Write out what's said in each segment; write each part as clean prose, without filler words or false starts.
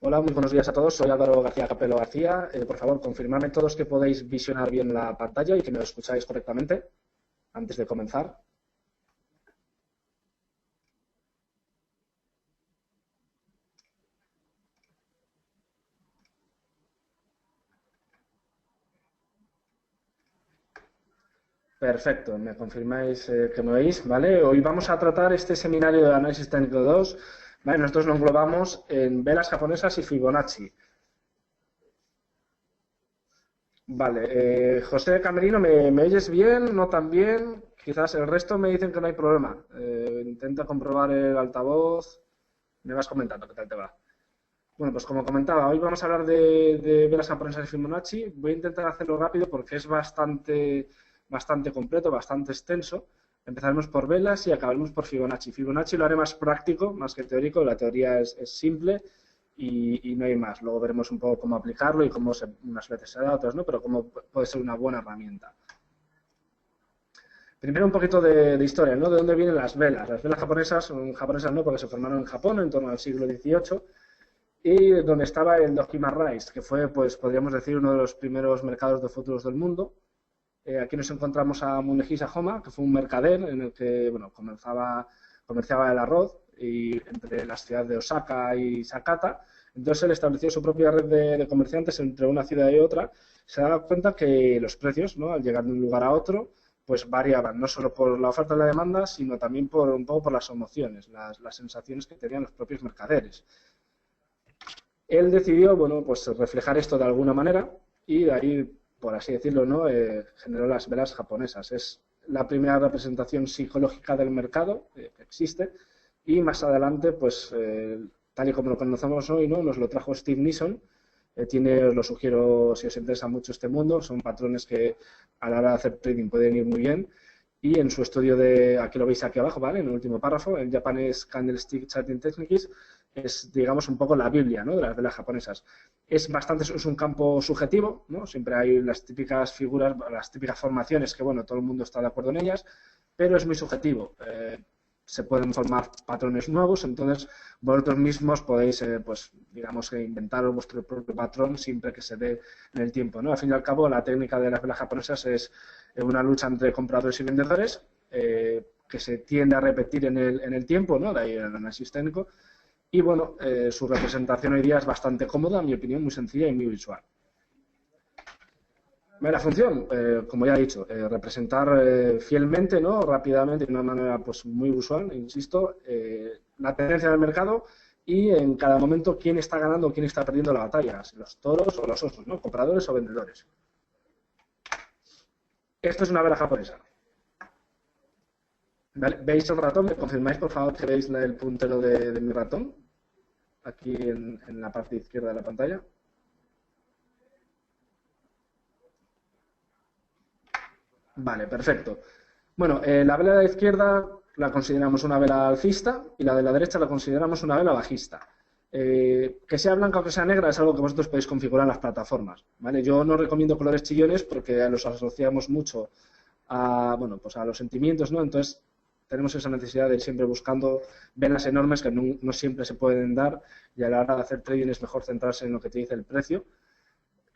Hola, muy buenos días a todos. Soy Álvaro García Capelo García. Por favor, confirmadme todos que podéis visionar bien la pantalla y que me escucháis correctamente antes de comenzar. Perfecto, me confirmáis que me oís, ¿vale? Hoy vamos a tratar este seminario de análisis técnico 2. ¿Vale? Nosotros lo englobamos en velas japonesas y Fibonacci. Vale, José Camerino, ¿me oyes bien? ¿No tan bien? Quizás el resto me dicen que no hay problema. Intenta comprobar el altavoz. Me vas comentando qué tal te va. Bueno, pues como comentaba, hoy vamos a hablar de velas japonesas y Fibonacci. Voy a intentar hacerlo rápido porque es bastante completo, bastante extenso. Empezaremos por velas y acabaremos por Fibonacci. Fibonacci lo haré más práctico, más que teórico. La teoría es simple y no hay más. Luego veremos un poco cómo aplicarlo y cómo unas veces se da, otras no, pero cómo puede ser una buena herramienta. Primero un poquito de historia, ¿no? ¿De dónde vienen las velas? Las velas japonesas son japonesas no porque se formaron en Japón en torno al siglo XVIII y donde estaba el Dokima Rice, que fue, pues, podríamos decir, uno de los primeros mercados de futuros del mundo. Aquí nos encontramos a Munehisa Homa, que fue un mercader en el que, bueno, comerciaba el arroz y entre las ciudades de Osaka y Sakata. Entonces él estableció su propia red de comerciantes entre una ciudad y otra. Se daba cuenta que los precios, ¿no?, al llegar de un lugar a otro, pues variaban, no solo por la oferta y la demanda, sino también un poco por las emociones, las sensaciones que tenían los propios mercaderes. Él decidió, bueno, pues reflejar esto de alguna manera y de ahí, por así decirlo, ¿no?, generó las velas japonesas. Es la primera representación psicológica del mercado que existe y más adelante, pues, tal y como lo conocemos hoy, ¿no?, nos lo trajo Steve Nissen. Os lo sugiero si os interesa mucho este mundo. Son patrones que a la hora de hacer trading pueden ir muy bien. Y en su estudio aquí lo veis aquí abajo, ¿vale?, en el último párrafo, el Japanese Candlestick Charting Techniques, es, digamos, un poco la Biblia, ¿no?, de las velas japonesas. Es un campo subjetivo, ¿no? Siempre hay las típicas figuras, las típicas formaciones que, bueno, todo el mundo está de acuerdo en ellas, pero es muy subjetivo. Se pueden formar patrones nuevos, entonces vosotros mismos podéis, pues, digamos, inventaros vuestro propio patrón siempre que se dé en el tiempo, ¿no? Al fin y al cabo, la técnica de las velas japonesas es una lucha entre compradores y vendedores que se tiende a repetir en el tiempo, ¿no?, de ahí el análisis técnico. Y bueno, su representación hoy día es bastante cómoda, en mi opinión, muy sencilla y muy visual. La función, como ya he dicho, representar fielmente, ¿no?, rápidamente, de una manera, pues, muy usual, insisto, la tendencia del mercado y en cada momento quién está ganando o quién está perdiendo la batalla, si los toros o los osos, ¿no?, compradores o vendedores. Esto es una vela japonesa. ¿Vale? ¿Veis el ratón? ¿Me confirmáis, por favor, que veis el puntero de mi ratón? Aquí en la parte izquierda de la pantalla. Vale, perfecto. Bueno, la vela de la izquierda la consideramos una vela alcista y la de la derecha la consideramos una vela bajista. Que sea blanca o que sea negra es algo que vosotros podéis configurar en las plataformas, ¿vale? Yo no recomiendo colores chillones porque los asociamos mucho a, bueno, pues a los sentimientos, ¿no? Entonces tenemos esa necesidad de ir siempre buscando velas enormes que no siempre se pueden dar y a la hora de hacer trading es mejor centrarse en lo que te dice el precio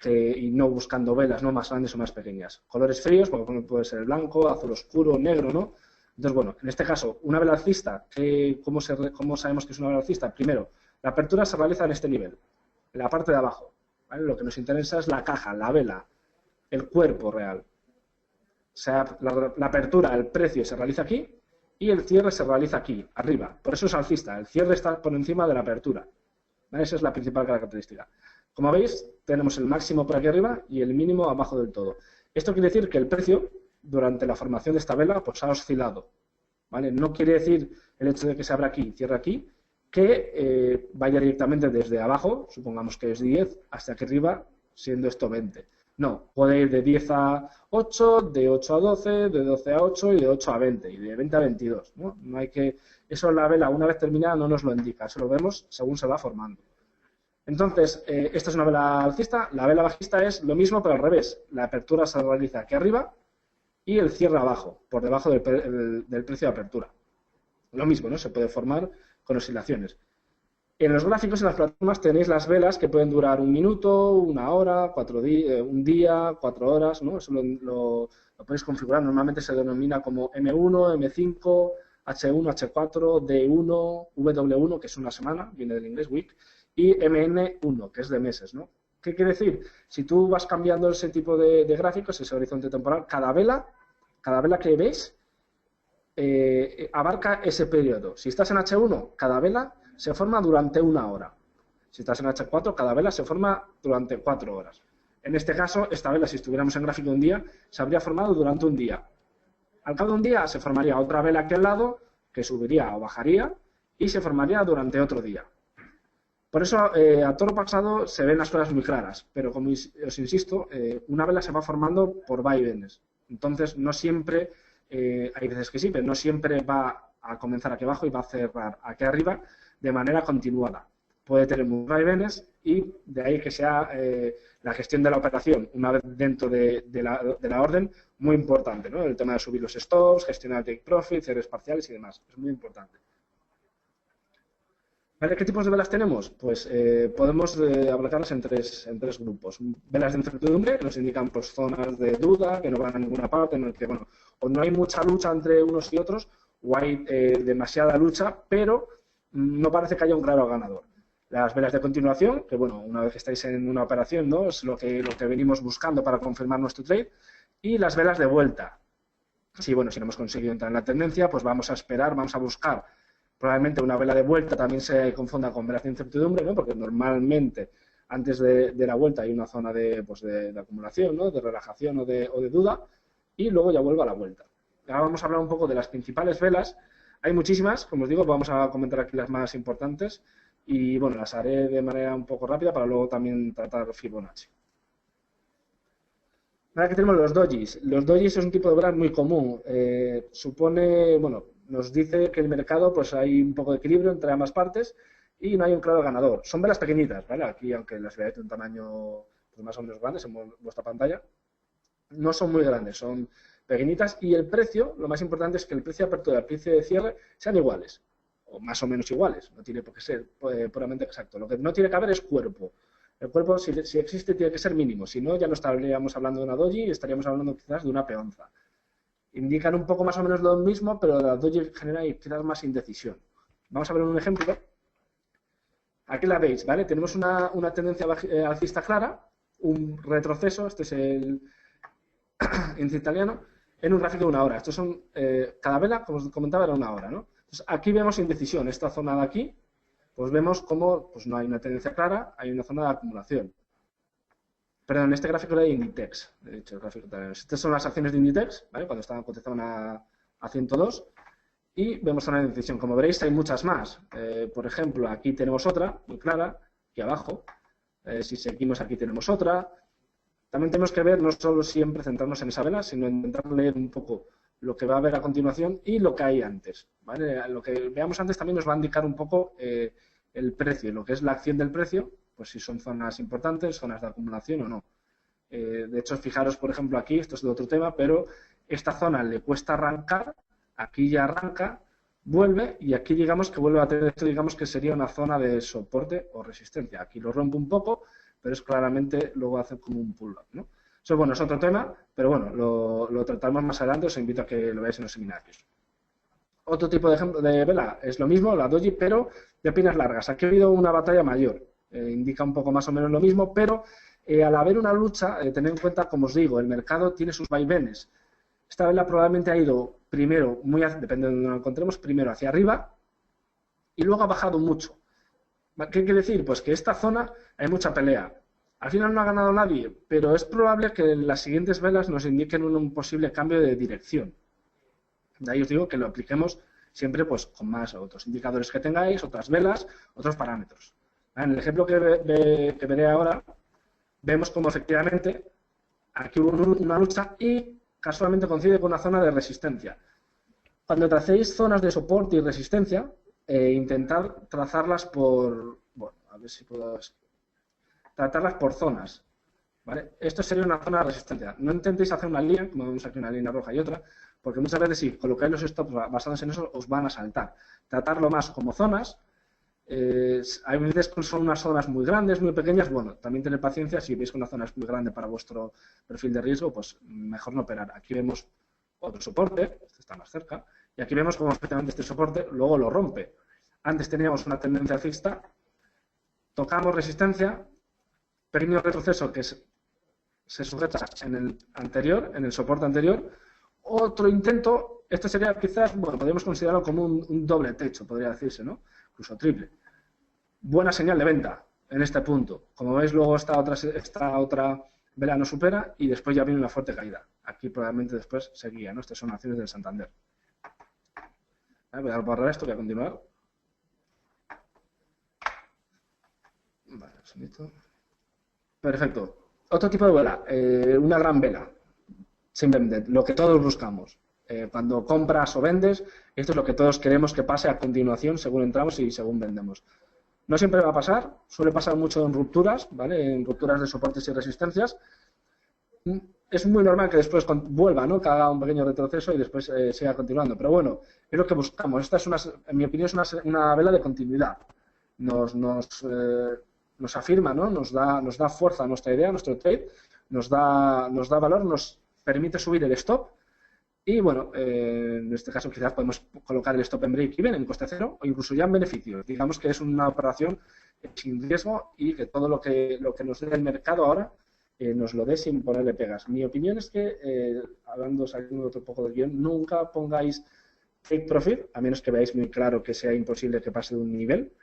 y no buscando velas, ¿no?, más grandes o más pequeñas. Colores fríos, porque puede ser el blanco, azul oscuro, negro, ¿no? Entonces, bueno, en este caso, una vela alcista, ¿cómo sabemos que es una vela alcista? Primero, la apertura se realiza en este nivel, en la parte de abajo, ¿vale? Lo que nos interesa es la caja, la vela, el cuerpo real. O sea, la apertura, el precio se realiza aquí y el cierre se realiza aquí, arriba. Por eso es alcista, el cierre está por encima de la apertura, ¿vale? Esa es la principal característica. Como veis, tenemos el máximo por aquí arriba y el mínimo abajo del todo. Esto quiere decir que el precio, durante la formación de esta vela, pues ha oscilado, ¿vale? No quiere decir el hecho de que se abra aquí y cierre aquí, que vaya directamente desde abajo, supongamos que es 10, hasta aquí arriba, siendo esto 20. No, puede ir de 10 a 8, de 8 a 12, de 12 a 8 y de 8 a 20, y de 20 a 22, ¿no? No hay que... Eso la vela, una vez terminada, no nos lo indica, eso lo vemos según se va formando. Entonces, esta es una vela alcista. La vela bajista es lo mismo, pero al revés. La apertura se realiza aquí arriba y el cierre abajo, por debajo del precio de apertura. Lo mismo, ¿no? Se puede formar con oscilaciones. En los gráficos, en las plataformas, tenéis las velas que pueden durar 1 minuto, 1 hora, 4 días, un día, 4 horas, ¿no? Eso lo podéis configurar. Normalmente se denomina como M1, M5, H1, H4, D1, W1, que es una semana, viene del inglés, week, y MN1, que es de meses, ¿no? ¿Qué quiere decir? Si tú vas cambiando ese tipo de gráficos, ese horizonte temporal, cada vela que ves abarca ese periodo. Si estás en H1, cada vela se forma durante 1 hora. Si estás en H4, cada vela se forma durante 4 horas. En este caso, esta vela, si estuviéramos en gráfico de un día, se habría formado durante un día. Al cabo de un día se formaría otra vela aquí al lado, que subiría o bajaría, y se formaría durante otro día. Por eso, a toro pasado se ven las cosas muy claras, pero como os insisto, una vela se va formando por vaivenes. Entonces, no siempre, hay veces que sí, pero no siempre va a comenzar aquí abajo y va a cerrar aquí arriba de manera continuada. Puede tener muchos vaivenes y de ahí que sea la gestión de la operación, una vez dentro de la orden, muy importante, ¿no? El tema de subir los stops, gestionar take profit, cierres parciales y demás. Es muy importante. ¿Vale? ¿Qué tipos de velas tenemos? Pues podemos abarcarlas en tres grupos. Velas de incertidumbre, que nos indican pues, zonas de duda, que no van a ninguna parte, en el que bueno, o no hay mucha lucha entre unos y otros, o hay demasiada lucha, pero no parece que haya un claro ganador. Las velas de continuación, que bueno, una vez que estáis en una operación, ¿no? Es lo que venimos buscando para confirmar nuestro trade, y las velas de vuelta. Si no hemos conseguido entrar en la tendencia, pues vamos a esperar, vamos a buscar. Probablemente una vela de vuelta también se confunda con velas de incertidumbre, ¿no? Porque normalmente antes de la vuelta hay una zona de acumulación, ¿no? De relajación o de duda, y luego ya vuelve a la vuelta. Ahora vamos a hablar un poco de las principales velas. Hay muchísimas, como os digo, vamos a comentar aquí las más importantes y bueno, las haré de manera un poco rápida para luego también tratar Fibonacci. Ahora que tenemos los dojis. Los dojis es un tipo de vela muy común. Supone, bueno, nos dice que el mercado pues hay un poco de equilibrio entre ambas partes y no hay un claro ganador. Son velas pequeñitas, ¿vale? Aquí, aunque las veáis de un tamaño pues, más o menos grande en vuestra pantalla, no son muy grandes, son pequeñitas y el precio, lo más importante es que el precio de apertura y el precio de cierre sean iguales, o más o menos iguales, no tiene por qué ser puramente exacto. Lo que no tiene que haber es cuerpo. El cuerpo, si existe, tiene que ser mínimo, si no, ya no estaríamos hablando de una doji y estaríamos hablando quizás de una peonza. Indican un poco más o menos lo mismo, pero la doji genera quizás más indecisión. Vamos a ver un ejemplo. Aquí la veis, ¿vale? Tenemos una tendencia alcista clara, un retroceso, este es el índice italiano, en un gráfico de 1 hora. Estos son, cada vela, como os comentaba, era 1 hora, ¿no? Entonces, aquí vemos indecisión. Esta zona de aquí, pues vemos cómo pues, no hay una tendencia clara, hay una zona de acumulación. Perdón, en este gráfico era de Inditex, de hecho, el gráfico italiano. Estas son las acciones de Inditex, ¿vale? Cuando estaban cotizadas a 102. Y vemos una indecisión. Como veréis, hay muchas más. Por ejemplo, aquí tenemos otra, muy clara, aquí abajo. Si seguimos, aquí tenemos otra. También tenemos que ver, no solo siempre centrarnos en esa vela, sino intentar leer un poco lo que va a haber a continuación y lo que hay antes, ¿vale? Lo que veamos antes también nos va a indicar un poco el precio, lo que es la acción del precio, pues si son zonas importantes, zonas de acumulación o no. De hecho, fijaros, por ejemplo, aquí, esto es de otro tema, pero esta zona le cuesta arrancar, aquí ya arranca, vuelve y aquí digamos que vuelve a tener esto, digamos que sería una zona de soporte o resistencia. Aquí lo rompe un poco, pero es claramente, luego hace como un pull-up, ¿no? Eso, bueno, es otro tema, pero bueno, lo tratamos más adelante, os invito a que lo veáis en los seminarios. Otro tipo de ejemplo de vela es lo mismo, la doji, pero de piernas largas. Aquí ha habido una batalla mayor, indica un poco más o menos lo mismo, pero al haber una lucha, tened en cuenta, como os digo, el mercado tiene sus vaivenes. Esta vela probablemente ha ido primero, depende de donde lo encontremos, primero hacia arriba y luego ha bajado mucho. ¿Qué quiere decir? Pues que esta zona hay mucha pelea. Al final no ha ganado nadie, pero es probable que las siguientes velas nos indiquen un posible cambio de dirección. De ahí os digo que lo apliquemos siempre pues, con más otros indicadores que tengáis, otras velas, otros parámetros. En el ejemplo que veré ahora, vemos como efectivamente aquí hubo una lucha y casualmente coincide con una zona de resistencia. Cuando tracéis zonas de soporte y resistencia, intentar trazarlas por... Bueno, a ver si puedo... Tratarlas por zonas, ¿vale? Esto sería una zona de resistencia. No intentéis hacer una línea, como vemos aquí una línea roja y otra, porque muchas veces si colocáis los stops basados en eso, os van a saltar. Tratarlo más como zonas, Hay veces que son unas zonas muy grandes, muy pequeñas. Bueno, también tener paciencia. Si veis que una zona es muy grande para vuestro perfil de riesgo, pues mejor no operar. Aquí vemos otro soporte, este está más cerca, y aquí vemos cómo efectivamente este soporte luego lo rompe. Antes teníamos una tendencia alcista, tocamos resistencia, pequeño retroceso que se sujeta en el anterior, en el soporte anterior. Otro intento, este sería quizás, bueno, podríamos considerarlo como un doble techo, podría decirse, ¿no? Incluso triple. Buena señal de venta en este punto. Como veis, luego esta otra vela no supera y después ya viene una fuerte caída. Aquí probablemente después seguía, ¿no? Estas son acciones del Santander. Voy a borrar esto, voy a continuar. Vale, un segundito. Perfecto. Otro tipo de vela, una gran vela. Simplemente lo que todos buscamos. Cuando compras o vendes, esto es lo que todos queremos que pase a continuación según entramos y según vendemos. No siempre va a pasar, suele pasar mucho en rupturas, ¿vale? En rupturas de soportes y resistencias. Es muy normal que después vuelva, ¿no? Que haga un pequeño retroceso y después siga continuando. Pero bueno, es lo que buscamos. Esta es en mi opinión, es una vela de continuidad. Nos afirma, ¿no? Nos da fuerza a nuestra idea, a nuestro trade, nos da valor, nos permite subir el stop. Y bueno, en este caso quizás podemos colocar el stop en break-even, en coste cero, o incluso ya en beneficio. Digamos que es una operación sin riesgo y que todo lo que nos dé el mercado ahora nos lo dé sin ponerle pegas. Mi opinión es que, hablando, saliendo otro poco del guión, nunca pongáis take profit, a menos que veáis muy claro que sea imposible que pase de un nivel,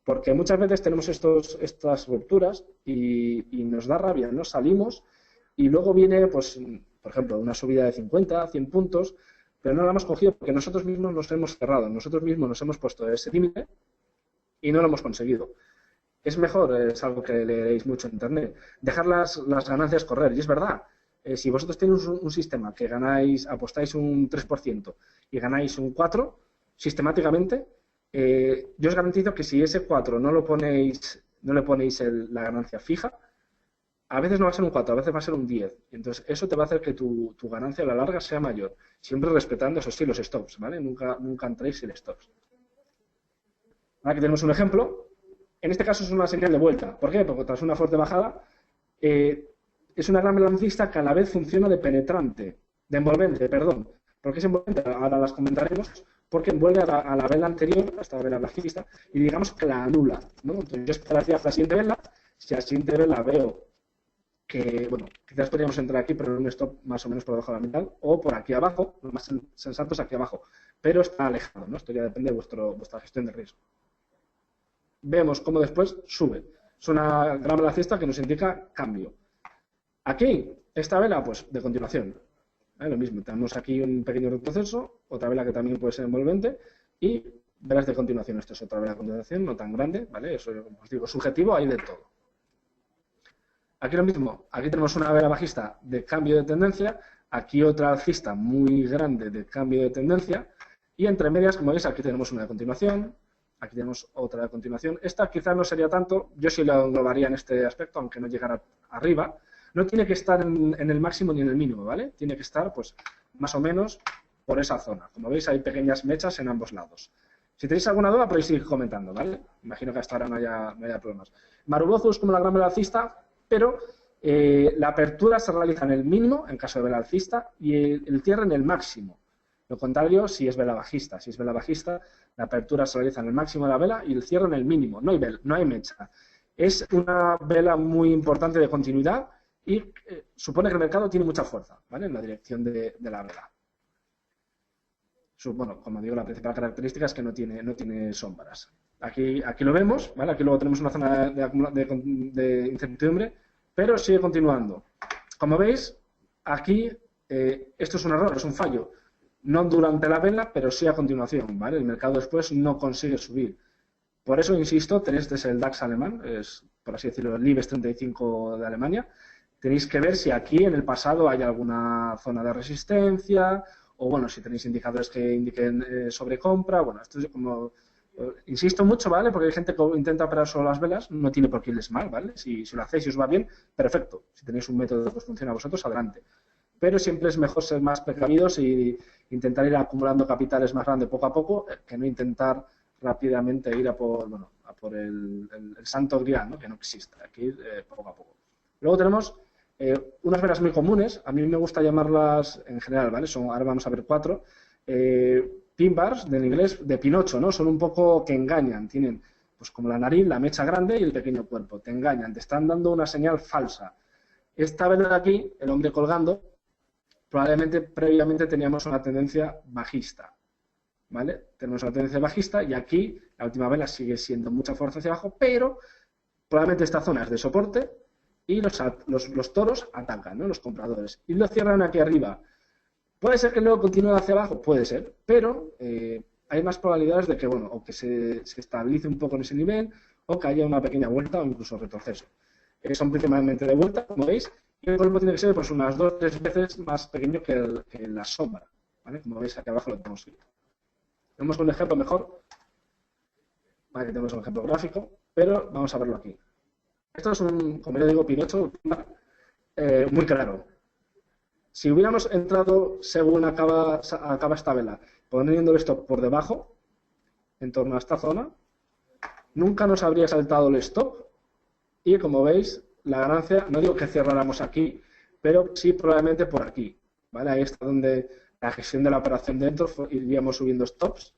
porque muchas veces tenemos estas rupturas y nos da rabia, ¿no? Salimos y luego viene, pues, por ejemplo, una subida de 50, 100 puntos, pero no la hemos cogido porque nosotros mismos nos hemos cerrado, nosotros mismos nos hemos puesto ese límite y no lo hemos conseguido. Es mejor, es algo que leeréis mucho en Internet, dejar las ganancias correr. Y es verdad, si vosotros tenéis un sistema que apostáis un 3% y ganáis un 4%, sistemáticamente, yo os garantizo que si ese 4 no le ponéis la ganancia fija, a veces no va a ser un 4, a veces va a ser un 10. Entonces, eso te va a hacer que tu ganancia a la larga sea mayor. Siempre respetando, eso sí, los stops, ¿vale? Nunca entréis sin stops. Ahora que tenemos un ejemplo, en este caso es una señal de vuelta. ¿Por qué? Porque tras una fuerte bajada, es una gran balancista que a la vez funciona de penetrante, de envolvente, perdón. ¿Por qué es envolvente? Ahora las comentaremos. Porque envuelve a la vela anterior, a esta vela bajista, y digamos que la anula, ¿no? Entonces, yo esperaría la siguiente vela. Si a la siguiente vela veo que, bueno, quizás podríamos entrar aquí, pero en un stop más o menos por debajo de la mitad, o por aquí abajo, lo más sensato es aquí abajo, pero está alejado, ¿no? Esto ya depende de vuestra gestión de riesgo. Vemos cómo después sube. Es una gran balancista que nos indica cambio. Aquí, esta vela, pues, de continuación. Lo mismo, tenemos aquí un pequeño retroceso, otra vela que también puede ser envolvente, y velas de continuación. Esto es otra vela de continuación, no tan grande, ¿vale? Eso, como os digo, subjetivo, hay de todo. Aquí lo mismo, aquí tenemos una vela bajista de cambio de tendencia, aquí otra alcista muy grande de cambio de tendencia, y entre medias, como veis, aquí tenemos una de continuación, aquí tenemos otra de continuación. Esta quizás no sería tanto, yo sí la englobaría en este aspecto, aunque no llegara arriba. No tiene que estar en el máximo ni en el mínimo, ¿vale? Tiene que estar, pues, más o menos por esa zona. Como veis, hay pequeñas mechas en ambos lados. Si tenéis alguna duda, podéis seguir comentando, ¿vale? Imagino que hasta ahora no haya problemas. Marubozu es como la gran vela alcista, pero la apertura se realiza en el mínimo, en caso de vela alcista, y el cierre en el máximo. Lo contrario, si es vela bajista. Si es vela bajista, la apertura se realiza en el máximo de la vela y el cierre en el mínimo. No hay mecha. Es una vela muy importante de continuidad y supone que el mercado tiene mucha fuerza, ¿vale? En la dirección de la vela. Bueno, como digo, la principal característica es que no tiene sombras. Aquí lo vemos, ¿vale? Aquí luego tenemos una zona de incertidumbre, pero sigue continuando. Como veis, aquí esto es un error, es un fallo. No durante la vela, pero sí a continuación, ¿vale? El mercado después no consigue subir. Por eso, insisto, este es el DAX alemán, es, por así decirlo, el IBEX 35 de Alemania. Tenéis que ver si aquí en el pasado hay alguna zona de resistencia o, bueno, si tenéis indicadores que indiquen sobrecompra. Bueno, esto es como... insisto mucho, ¿vale? Porque hay gente que intenta operar solo las velas, no tiene por qué irles mal, ¿vale? Si lo hacéis y os va bien, perfecto. Si tenéis un método que os funciona a vosotros, adelante. Pero siempre es mejor ser más precavidos y intentar ir acumulando capitales más grandes poco a poco que no intentar rápidamente ir a por a por el santo grial, ¿no? Que no existe, aquí poco a poco. Luego tenemos unas velas muy comunes, a mí me gusta llamarlas en general, ¿vale? Ahora vamos a ver 4, pin bars, del inglés, de Pinocho, ¿no? Son un poco que engañan, tienen pues como la nariz, la mecha grande y el pequeño cuerpo, te engañan, te están dando una señal falsa. Esta vela de aquí, el hombre colgando, probablemente previamente teníamos una tendencia bajista, ¿vale? Tenemos una tendencia bajista y aquí la última vela sigue siendo mucha fuerza hacia abajo, pero probablemente esta zona es de soporte y los toros atacan, ¿no? Los compradores, y lo cierran aquí arriba. ¿Puede ser que luego continúe hacia abajo? Puede ser, pero hay más probabilidades de que, bueno, o que se estabilice un poco en ese nivel, o que haya una pequeña vuelta o incluso retroceso. Son principalmente de vuelta, como veis, y el cuerpo tiene que ser pues unas 2 o 3 veces más pequeño que la sombra, ¿vale? Como veis aquí abajo lo tenemos escrito. Tenemos un ejemplo mejor, vale, tenemos un ejemplo gráfico, pero vamos a verlo aquí. Esto es como yo digo, Pinocho, muy claro. Si hubiéramos entrado según acaba esta vela, poniendo el stop por debajo, en torno a esta zona, nunca nos habría saltado el stop y, como veis, la ganancia, no digo que cerráramos aquí, pero sí probablemente por aquí, ¿vale? Ahí está donde la gestión de la operación dentro iríamos subiendo stops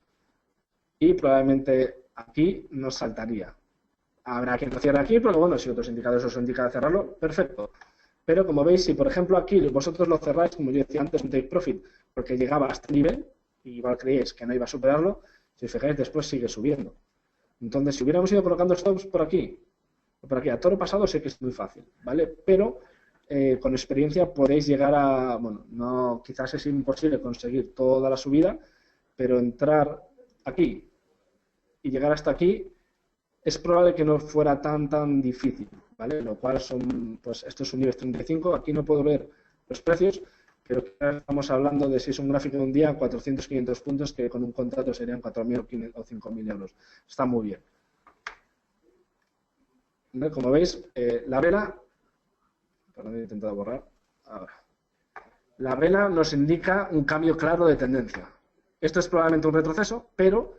y probablemente aquí nos saltaría. Habrá quien lo cierre aquí, pero bueno, si otros indicadores os indican cerrarlo, perfecto. Pero como veis, si por ejemplo aquí vosotros lo cerráis, como yo decía antes, un take profit, porque llegaba a este nivel, y igual creíais que no iba a superarlo, si os fijáis, después sigue subiendo. Entonces, si hubiéramos ido colocando stops por aquí, o por aquí, a toro pasado sé que es muy fácil, ¿vale? Pero con experiencia podéis llegar a, bueno, no, quizás es imposible conseguir toda la subida, pero entrar aquí y llegar hasta aquí es probable que no fuera tan difícil, ¿vale? Lo cual son, pues esto es un IBEX 35, aquí no puedo ver los precios, pero estamos hablando de si es un gráfico de un día, 400, 500 puntos, que con un contrato serían 4.000 o 5.000 euros. Está muy bien. ¿Vale? Como veis, la vela, perdón, he intentado borrar, ahora. La vela nos indica un cambio claro de tendencia. Esto es probablemente un retroceso, pero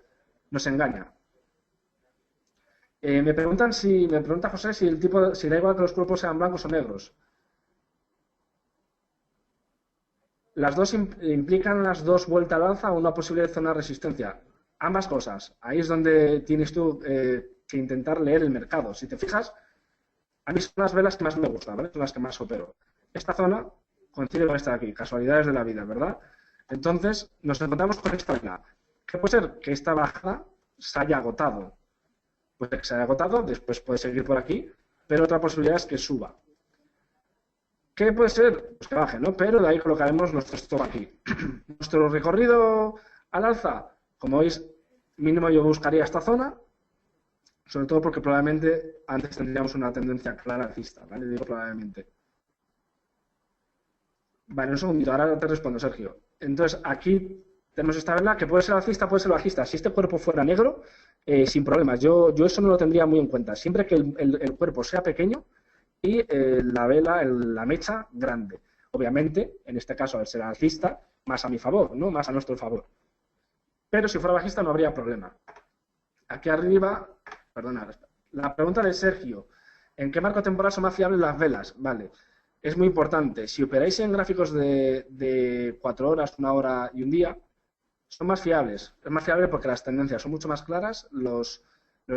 nos engaña. Me pregunta José si da igual que los cuerpos sean blancos o negros. Las dos implican las dos vueltas al alza o una posible zona de resistencia. Ambas cosas. Ahí es donde tienes tú que intentar leer el mercado. Si te fijas, a mí son las velas que más me gustan, ¿vale? Son las que más opero. Esta zona coincide con esta de aquí, casualidades de la vida, ¿verdad? Entonces, nos encontramos con esta vela. ¿Qué puede ser? Que esta bajada se haya agotado. Puede que se haya agotado, después puede seguir por aquí, pero otra posibilidad es que suba. ¿Qué puede ser? Pues que baje, ¿no? Pero de ahí colocaremos nuestro stop aquí. Nuestro recorrido al alza, como veis, mínimo yo buscaría esta zona, sobre todo porque probablemente antes tendríamos una tendencia clara alcista, ¿vale? Digo probablemente. Vale, un segundito, ahora te respondo, Sergio. Entonces, aquí tenemos esta vela que puede ser alcista, puede ser bajista. Si este cuerpo fuera negro, sin problemas. Yo eso no lo tendría muy en cuenta. Siempre que el cuerpo sea pequeño y la vela, la mecha, grande. Obviamente, en este caso, al ser alcista, más a mi favor, ¿no? Más a nuestro favor. Pero si fuera bajista no habría problema. Aquí arriba, perdona, la pregunta de Sergio, ¿en qué marco temporal son más fiables las velas? Vale, es muy importante. Si operáis en gráficos de 4 horas, 1 hora y un día, son más fiables. Es más fiable porque las tendencias son mucho más claras, los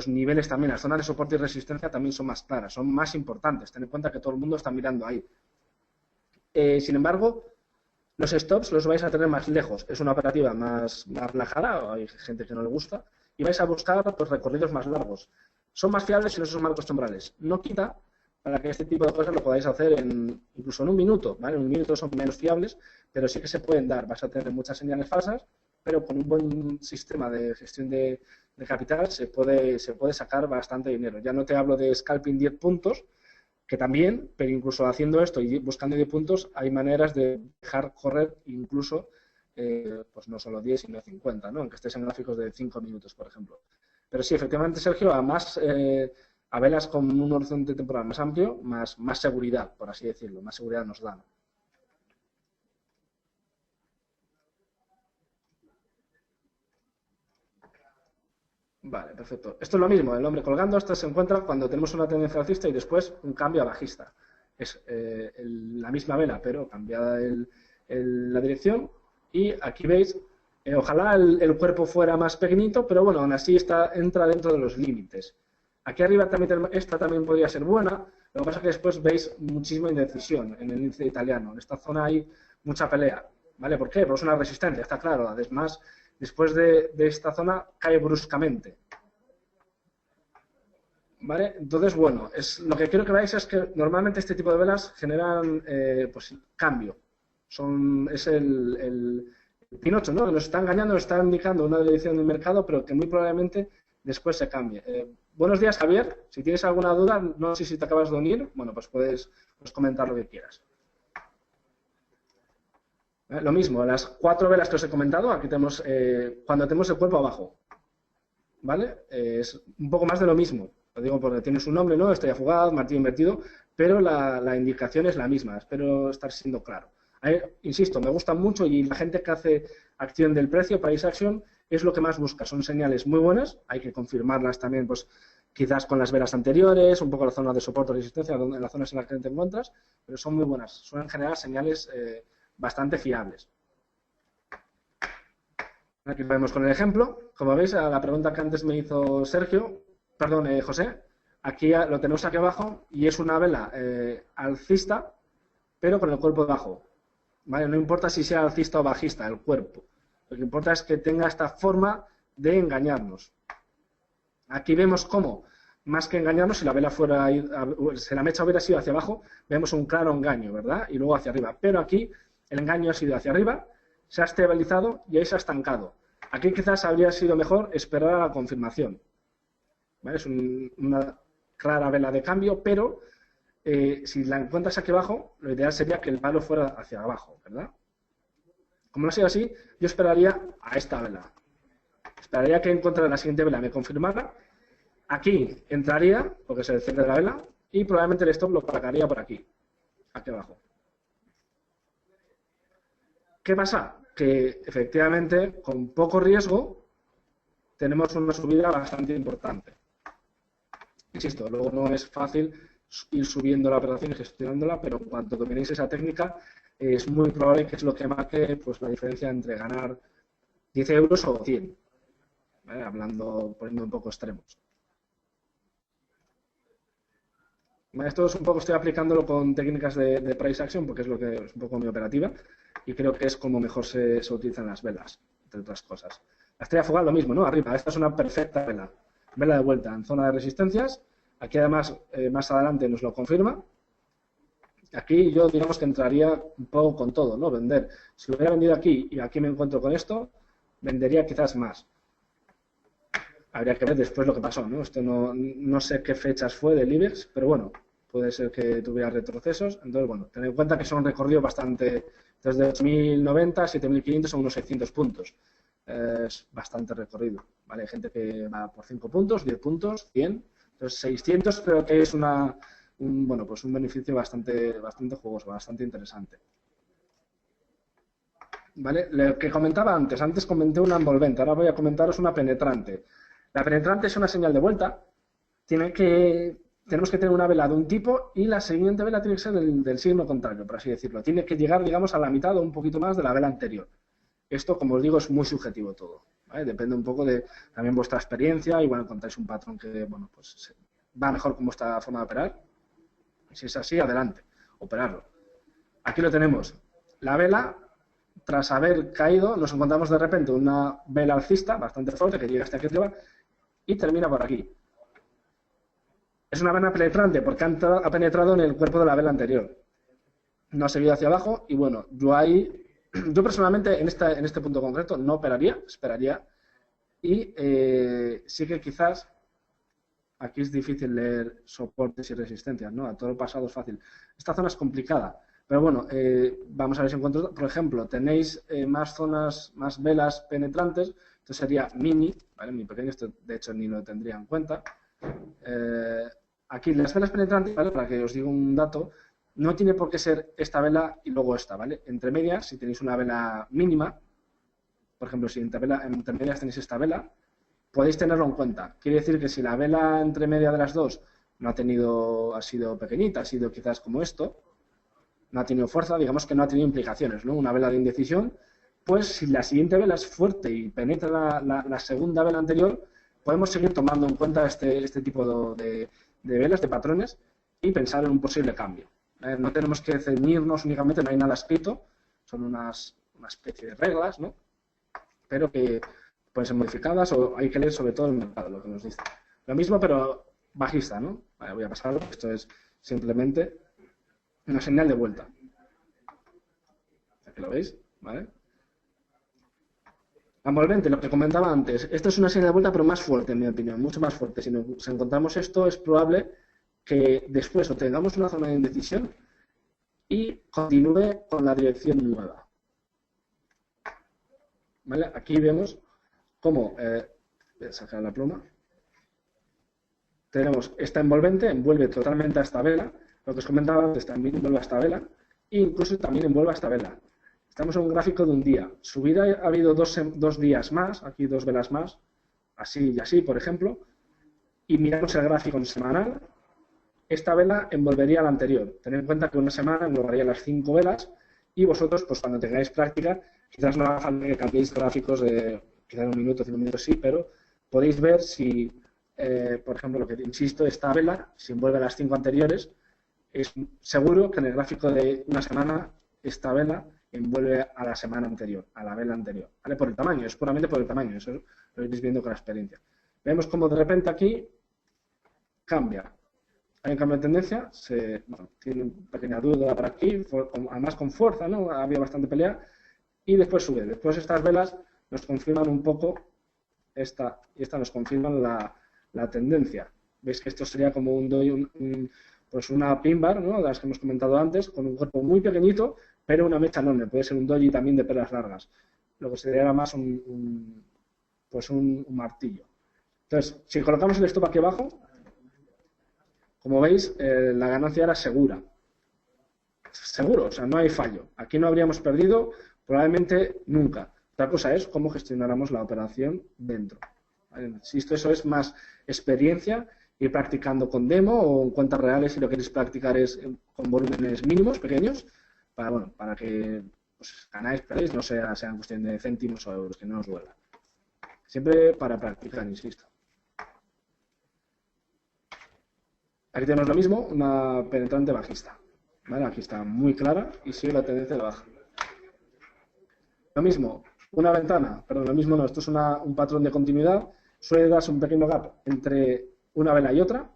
niveles también, las zonas de soporte y resistencia también son más claras, son más importantes. Ten en cuenta que todo el mundo está mirando ahí. Sin embargo, los stops los vais a tener más lejos. Es una operativa más relajada, hay gente que no le gusta, y vais a buscar pues, recorridos más largos. Son más fiables en esos marcos temporales. No quita para que este tipo de cosas lo podáis hacer incluso en un minuto, ¿vale? En un minuto son menos fiables, pero sí que se pueden dar. Vas a tener muchas señales falsas, pero con un buen sistema de gestión de capital se puede sacar bastante dinero. Ya no te hablo de scalping 10 puntos, que también, pero incluso haciendo esto y buscando 10 puntos, hay maneras de dejar correr incluso, pues no solo 10, sino 50, ¿no? Aunque estés en gráficos de 5 minutos, por ejemplo. Pero sí, efectivamente, Sergio, además, a velas con un horizonte temporal más amplio, más seguridad, por así decirlo, más seguridad nos dan. Vale, perfecto. Esto es lo mismo, el hombre colgando, esto se encuentra cuando tenemos una tendencia alcista y después un cambio a bajista. Es la misma vela, pero cambiada la dirección. Y aquí veis, ojalá el cuerpo fuera más pequeñito, pero bueno, aún así entra dentro de los límites. Aquí arriba también, esta también podría ser buena, lo que pasa es que después veis muchísima indecisión en el índice italiano. En esta zona hay mucha pelea. ¿Vale? ¿Por qué? Porque es una resistencia, está claro. Además, después de esta zona cae bruscamente. ¿Vale? Entonces, bueno, lo que quiero que veáis es que normalmente este tipo de velas generan pues, cambio. Es el Pinocho, ¿no? Que nos está engañando, nos está indicando una dirección del mercado, pero que muy probablemente después se cambie. Buenos días, Javier. Si tienes alguna duda, no sé si te acabas de unir, bueno, pues puedes comentar lo que quieras. Lo mismo, las 4 velas que os he comentado, aquí tenemos, cuando tenemos el cuerpo abajo, ¿vale? Es un poco más de lo mismo, lo digo porque tiene su nombre, ¿no? Estrella fugaz, martillo invertido, pero la indicación es la misma, espero estar siendo claro. Insisto, me gusta mucho y la gente que hace acción del precio, price action, es lo que más busca, son señales muy buenas, hay que confirmarlas también, pues quizás con las velas anteriores, un poco la zona de soporte o resistencia, en las zonas en las que te encuentras, pero son muy buenas, suelen generar señales bastante fiables. Aquí vemos con el ejemplo. Como veis, a la pregunta que antes me hizo José, aquí lo tenemos aquí abajo y es una vela alcista, pero con el cuerpo debajo. ¿Vale? No importa si sea alcista o bajista, el cuerpo. Lo que importa es que tenga esta forma de engañarnos. Aquí vemos cómo, más que engañarnos, si la vela si la mecha hubiera sido hacia abajo, vemos un claro engaño, ¿verdad? Y luego hacia arriba. Pero aquí el engaño ha sido hacia arriba, se ha estabilizado y ahí se ha estancado. Aquí quizás habría sido mejor esperar a la confirmación. ¿Vale? Es una clara vela de cambio, pero si la encuentras aquí abajo, lo ideal sería que el palo fuera hacia abajo, ¿verdad? Como no ha sido así, yo esperaría a esta vela. Esperaría que encontrara la siguiente vela, me confirmara. Aquí entraría, porque es el centro de la vela, y probablemente el stop lo pagaría por aquí abajo. ¿Qué pasa? Que efectivamente, con poco riesgo, tenemos una subida bastante importante. Insisto, luego no es fácil ir subiendo la operación y gestionándola, pero en cuanto dominéis esa técnica, es muy probable que es lo que marque pues, la diferencia entre ganar 10 euros o 100, ¿vale? Poniendo un poco extremos. Esto es un poco, estoy aplicándolo con técnicas de price action porque es lo que es un poco mi operativa y creo que es como mejor se utilizan las velas, entre otras cosas. La estrella fugaz lo mismo, ¿no? Arriba, esta es una perfecta vela. Vela de vuelta en zona de resistencias. Aquí además, más adelante nos lo confirma. Aquí yo digamos que entraría un poco con todo, ¿no? Vender. Si lo hubiera vendido aquí y aquí me encuentro con esto, vendería quizás más. Habría que ver después lo que pasó, ¿no? Esto no sé qué fechas fue del IBEX, pero bueno, puede ser que tuviera retrocesos. Entonces, bueno, tened en cuenta que son recorridos bastante, desde 8.090 a 7.500 son unos 600 puntos. Es bastante recorrido, ¿vale? Hay gente que va por 5 puntos, 10 puntos, 100. Entonces, 600 creo que es un beneficio bastante jugoso, bastante interesante. ¿Vale? Lo que comentaba antes comenté una envolvente, ahora voy a comentaros una penetrante. La penetrante es una señal de vuelta. Tenemos que tener una vela de un tipo y la siguiente vela tiene que ser del signo contrario, por así decirlo. Tiene que llegar, digamos, a la mitad o un poquito más de la vela anterior. Esto, como os digo, es muy subjetivo todo, ¿vale? Depende un poco de también vuestra experiencia y, bueno, encontráis un patrón que, bueno, pues va mejor con vuestra forma de operar. Si es así, adelante, operarlo. Aquí lo tenemos. La vela, tras haber caído, nos encontramos de repente una vela alcista bastante fuerte que llega hasta aquí arriba y termina por aquí. Es una vela penetrante porque ha penetrado en el cuerpo de la vela anterior. No ha seguido hacia abajo y bueno, yo personalmente en este punto concreto no operaría, esperaría y sí que quizás aquí es difícil leer soportes y resistencias, ¿no? A todo lo pasado es fácil. Esta zona es complicada, pero bueno, vamos a ver si encuentro, por ejemplo, tenéis más zonas, más velas penetrantes, esto sería mini, ¿vale? Mi pequeño, esto de hecho ni lo tendría en cuenta. Aquí las velas penetrantes, ¿vale? Para que os diga un dato, no tiene por qué ser esta vela y luego esta, ¿vale? Entre medias, si tenéis una vela mínima, por ejemplo, si entre medias tenéis esta vela, podéis tenerlo en cuenta. Quiere decir que si la vela entre media de las dos no ha sido pequeñita, ha sido quizás como esto, no ha tenido fuerza, digamos que no ha tenido implicaciones, ¿no? Una vela de indecisión, pues si la siguiente vela es fuerte y penetra la segunda vela anterior, podemos seguir tomando en cuenta este tipo de velas, de patrones, y pensar en un posible cambio. No tenemos que ceñirnos únicamente, no hay nada escrito, son una especie de reglas, ¿no? Pero que pueden ser modificadas o hay que leer sobre todo el mercado, lo que nos dice. Lo mismo, pero bajista, ¿no? Vale, voy a pasarlo, esto es simplemente una señal de vuelta. Aquí lo veis, ¿vale? Envolvente, lo que comentaba antes, esto es una señal de vuelta pero más fuerte, en mi opinión, mucho más fuerte. Si nos encontramos esto, es probable que después obtengamos una zona de indecisión y continúe con la dirección nueva. ¿Vale? Aquí vemos cómo, voy a sacar la pluma, tenemos esta envolvente, envuelve totalmente a esta vela, lo que os comentaba antes también envuelve a esta vela, e incluso también envuelve a esta vela. Estamos en un gráfico de un día. Subida ha habido dos días más, aquí 2 velas más, así y así, por ejemplo, y miramos el gráfico en semanal, esta vela envolvería a la anterior. Tened en cuenta que una semana envolvería las 5 velas y vosotros, pues cuando tengáis práctica, quizás no haga falta que cambiéis gráficos de quizás 1 minuto, 5 minutos sí, pero podéis ver si, por ejemplo, lo que insisto, esta vela, si envuelve las 5 anteriores, es seguro que en el gráfico de una semana esta vela envuelve a la semana anterior, a la vela anterior, ¿vale? Por el tamaño, es puramente por el tamaño, eso lo iréis viendo con la experiencia. Vemos como de repente aquí cambia. Hay un cambio de tendencia, tiene una pequeña duda por aquí, además con fuerza, ¿no? Había bastante pelea, y después sube. Después estas velas nos confirman un poco, esta y esta nos confirman la tendencia. Veis que esto sería como pues una pin bar, ¿no? De las que hemos comentado antes, con un cuerpo muy pequeñito, pero una mecha enorme. Puede ser un doji también de pelas largas. Lo que sería más un martillo. Entonces, si colocamos el stop aquí abajo, como veis, la ganancia era segura. Seguro, o sea, no hay fallo. Aquí no habríamos perdido probablemente nunca. Otra cosa es cómo gestionáramos la operación dentro. ¿Vale? Insisto, eso es más experiencia, ir practicando con demo o en cuentas reales si lo queréis practicar es con volúmenes mínimos, pequeños, para que pues, ganáis, perdéis, no sean cuestión de céntimos o euros, que no os duela. Siempre para practicar, insisto. Aquí tenemos lo mismo, una penetrante bajista. ¿Vale? Aquí está muy clara y sigue la tendencia de baja. Lo mismo, una ventana, perdón, lo mismo no, esto es un patrón de continuidad, suele darse un pequeño gap entre una vela y otra.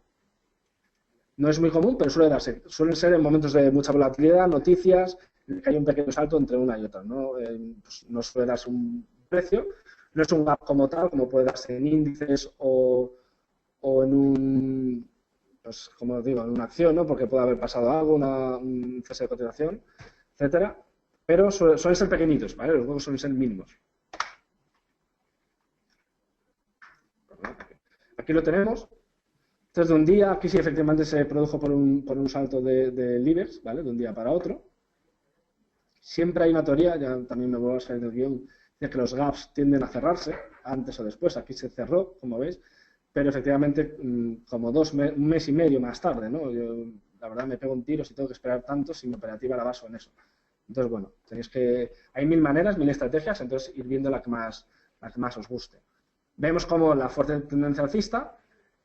No es muy común, pero suele darse. Suelen ser en momentos de mucha volatilidad, noticias, que hay un pequeño salto entre una y otra. Pues no suele darse un precio, no es un gap como tal, como puede darse en índices o en pues como os digo, en una acción, ¿no? Porque puede haber pasado algo, un cese de cotización, etcétera. Pero suelen ser pequeñitos, ¿vale? Los huevos suelen ser mínimos. Aquí lo tenemos. Esto es de un día. Aquí sí, efectivamente, se produjo por un salto del IBEX, ¿vale? De un día para otro. Siempre hay una teoría, ya también me voy a salir del guión, de que los gaps tienden a cerrarse, antes o después. Aquí se cerró, como veis. Pero efectivamente, como un mes y medio más tarde, ¿no? Yo, la verdad, me pego un tiro si tengo que esperar tanto, si mi operativa la baso en eso. Entonces, bueno, hay 1000 maneras, 1000 estrategias, entonces ir viendo la que más os guste. Vemos como la fuerte tendencia alcista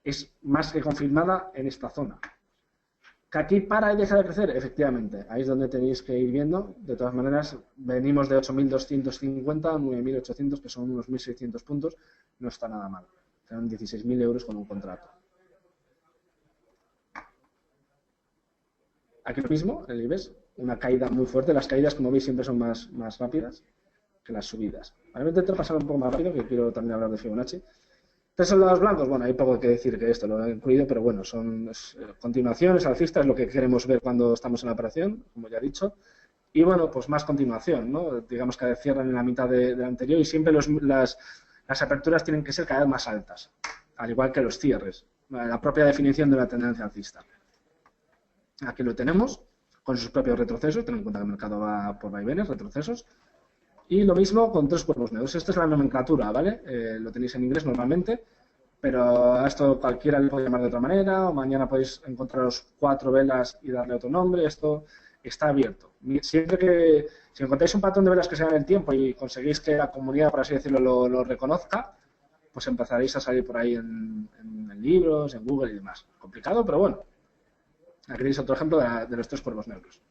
es más que confirmada en esta zona. ¿Que aquí para y deja de crecer? Efectivamente, ahí es donde tenéis que ir viendo. De todas maneras, venimos de 8.250 a 9.800, que son unos 1.600 puntos, no está nada mal. Serán 16.000 euros con un contrato. Aquí lo mismo, el IBEX, una caída muy fuerte. Las caídas, como veis, siempre son más rápidas que las subidas. Voy a intentar pasar un poco más rápido, que quiero también hablar de Fibonacci. 3 soldados blancos, bueno, hay poco que decir que esto lo he incluido, pero bueno, son continuaciones alcistas, es lo que queremos ver cuando estamos en la operación, como ya he dicho. Y bueno, pues más continuación, ¿no? Digamos que cierran en la mitad del anterior y siempre las aperturas tienen que ser cada vez más altas, al igual que los cierres, la propia definición de una tendencia alcista. Aquí lo tenemos, con sus propios retrocesos, ten en cuenta que el mercado va por vaivenes, retrocesos, Y lo mismo con 3 cuerpos negros. Esta es la nomenclatura, ¿vale? Lo tenéis en inglés normalmente, pero a esto cualquiera le puede llamar de otra manera, o mañana podéis encontraros 4 velas y darle otro nombre. Esto está abierto. Siempre que, si encontráis un patrón de velas que sea en el tiempo y conseguís que la comunidad, por así decirlo, lo reconozca, pues empezaréis a salir por ahí en libros, en Google y demás. Complicado, pero bueno. Aquí tenéis otro ejemplo de los 3 cuerpos negros.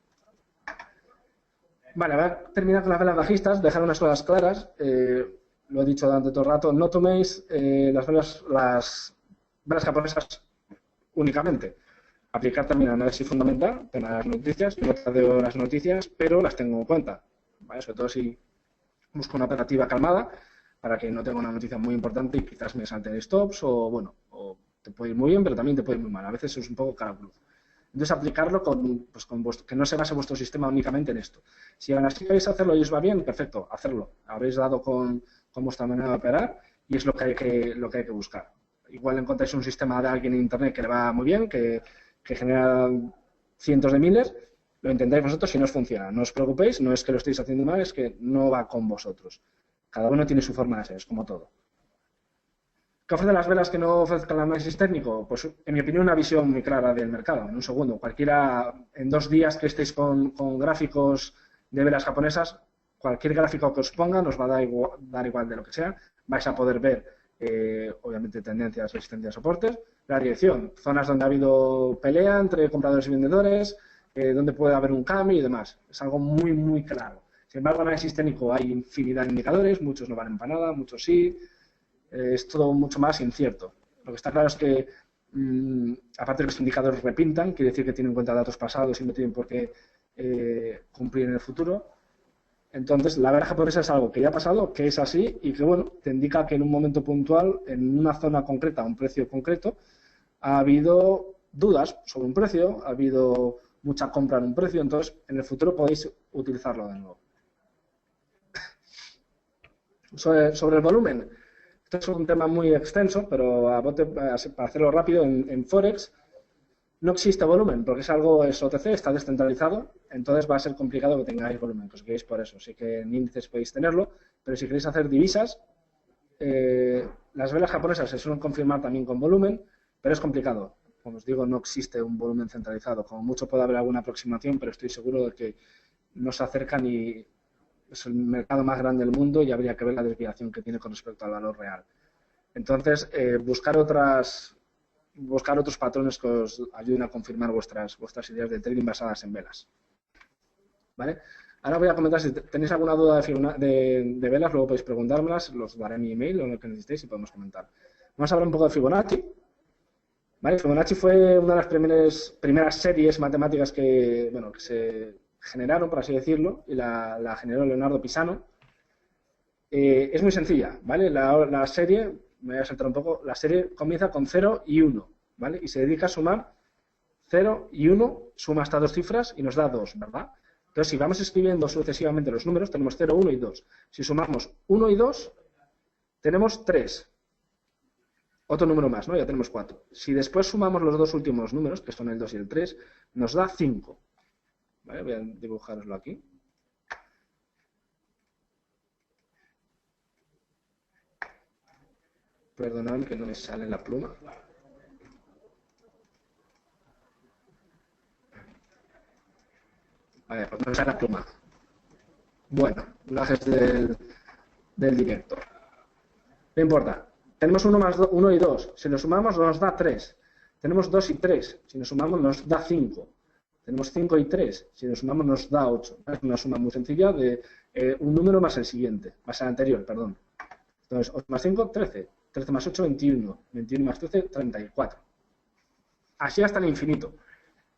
Vale, voy a terminar con las velas bajistas, dejar unas cosas claras. Lo he dicho durante todo el rato, no toméis las velas japonesas únicamente. Aplicar también análisis fundamental de las noticias. Yo no tradeo las noticias, pero las tengo en cuenta. ¿Vale? Sobre todo si busco una operativa calmada, para que no tenga una noticia muy importante y quizás me salten stops, o bueno, o te puede ir muy bien, pero también te puede ir muy mal. A veces es un poco cara cruz. Entonces, aplicarlo que no se base vuestro sistema únicamente en esto. Si aún así queréis hacerlo y os va bien, perfecto, hacerlo. Habréis dado con vuestra manera de operar y es lo que hay que buscar. Igual encontráis un sistema de alguien en Internet que le va muy bien, que genera cientos de miles, lo intentáis vosotros y no os funciona. No os preocupéis, no es que lo estéis haciendo mal, es que no va con vosotros. Cada uno tiene su forma de ser, es como todo. ¿Qué ofrecen las velas que no ofrezcan el análisis técnico? Pues, en mi opinión, una visión muy clara del mercado. En un segundo, cualquiera, en 2 días que estéis con gráficos de velas japonesas, cualquier gráfico que os ponga nos va a dar igual de lo que sea. Vais a poder ver, obviamente, tendencias, resistencias, soportes. La dirección, zonas donde ha habido pelea entre compradores y vendedores, donde puede haber un cambio y demás. Es algo muy, muy claro. Sin embargo, en análisis técnico hay infinidad de indicadores, muchos no valen para nada, muchos sí. Es todo mucho más incierto. Lo que está claro es que, aparte de que los indicadores repintan, quiere decir que tienen en cuenta datos pasados y no tienen por qué cumplir en el futuro. Entonces, la vela japonesa es algo que ya ha pasado, que es así y que, bueno, te indica que en un momento puntual, en una zona concreta, a un precio concreto, ha habido dudas sobre un precio, ha habido mucha compra en un precio, entonces en el futuro podéis utilizarlo de nuevo. Sobre el volumen. Esto es un tema muy extenso, pero para hacerlo rápido, en Forex no existe volumen, porque es OTC, está descentralizado, entonces va a ser complicado que tengáis volumen, que os quedéis por eso. Sí que en índices podéis tenerlo, pero si queréis hacer divisas, las velas japonesas se suelen confirmar también con volumen, pero es complicado. Como os digo, no existe un volumen centralizado. Como mucho puede haber alguna aproximación, pero estoy seguro de que no se acercan y es el mercado más grande del mundo y habría que ver la desviación que tiene con respecto al valor real. Entonces, buscar otros patrones que os ayuden a confirmar vuestras ideas de trading basadas en velas. ¿Vale? Ahora voy a comentar, si tenéis alguna duda de velas, luego podéis preguntármelas, los daré en mi email o lo que necesitéis y podemos comentar. Vamos a hablar un poco de Fibonacci. ¿Vale? Fibonacci fue una de las primeras series matemáticas que se generaron, por así decirlo, y la generó Leonardo Pisano. Es muy sencilla, ¿vale? La serie, me voy a saltar un poco, la serie comienza con 0 y 1, ¿vale? Y se dedica a sumar 0 y 1, suma hasta 2 cifras y nos da 2, ¿verdad? Entonces, si vamos escribiendo sucesivamente los números, tenemos 0, 1 y 2. Si sumamos 1 y 2, tenemos 3. Otro número más, ¿no? Ya tenemos 4. Si después sumamos los 2 últimos números, que son el 2 y el 3, nos da 5. ¿Vale? Voy a dibujároslo aquí. Perdonad que no me sale la pluma. Vale, pues no me sale la pluma. Bueno, gajes del directo. No importa. Tenemos 1 y 2. Si nos sumamos nos da 3. Tenemos 2 y 3. Si nos sumamos nos da 5. Tenemos 5 y 3. Si nos sumamos nos da 8. Es una suma muy sencilla de un número más el siguiente. Más el anterior, perdón. Entonces, 8 más 5, 13. 13 más 8, 21. 21 más 13, 34. Así hasta el infinito.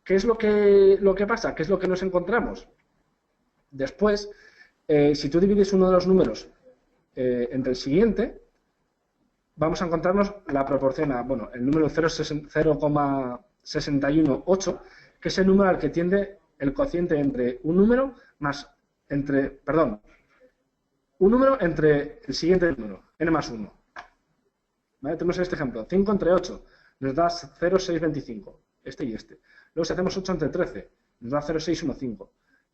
¿Qué es lo que pasa? ¿Qué es lo que nos encontramos? Después, si tú divides uno de los números entre el siguiente, vamos a encontrarnos la proporción a, bueno, el número 0,618, que es el número al que tiende el cociente entre un número entre el siguiente número, n más 1. ¿Vale? Tenemos este ejemplo, 5 entre 8 nos da 0,625, este y este. Luego si hacemos 8 entre 13 nos da 0,615.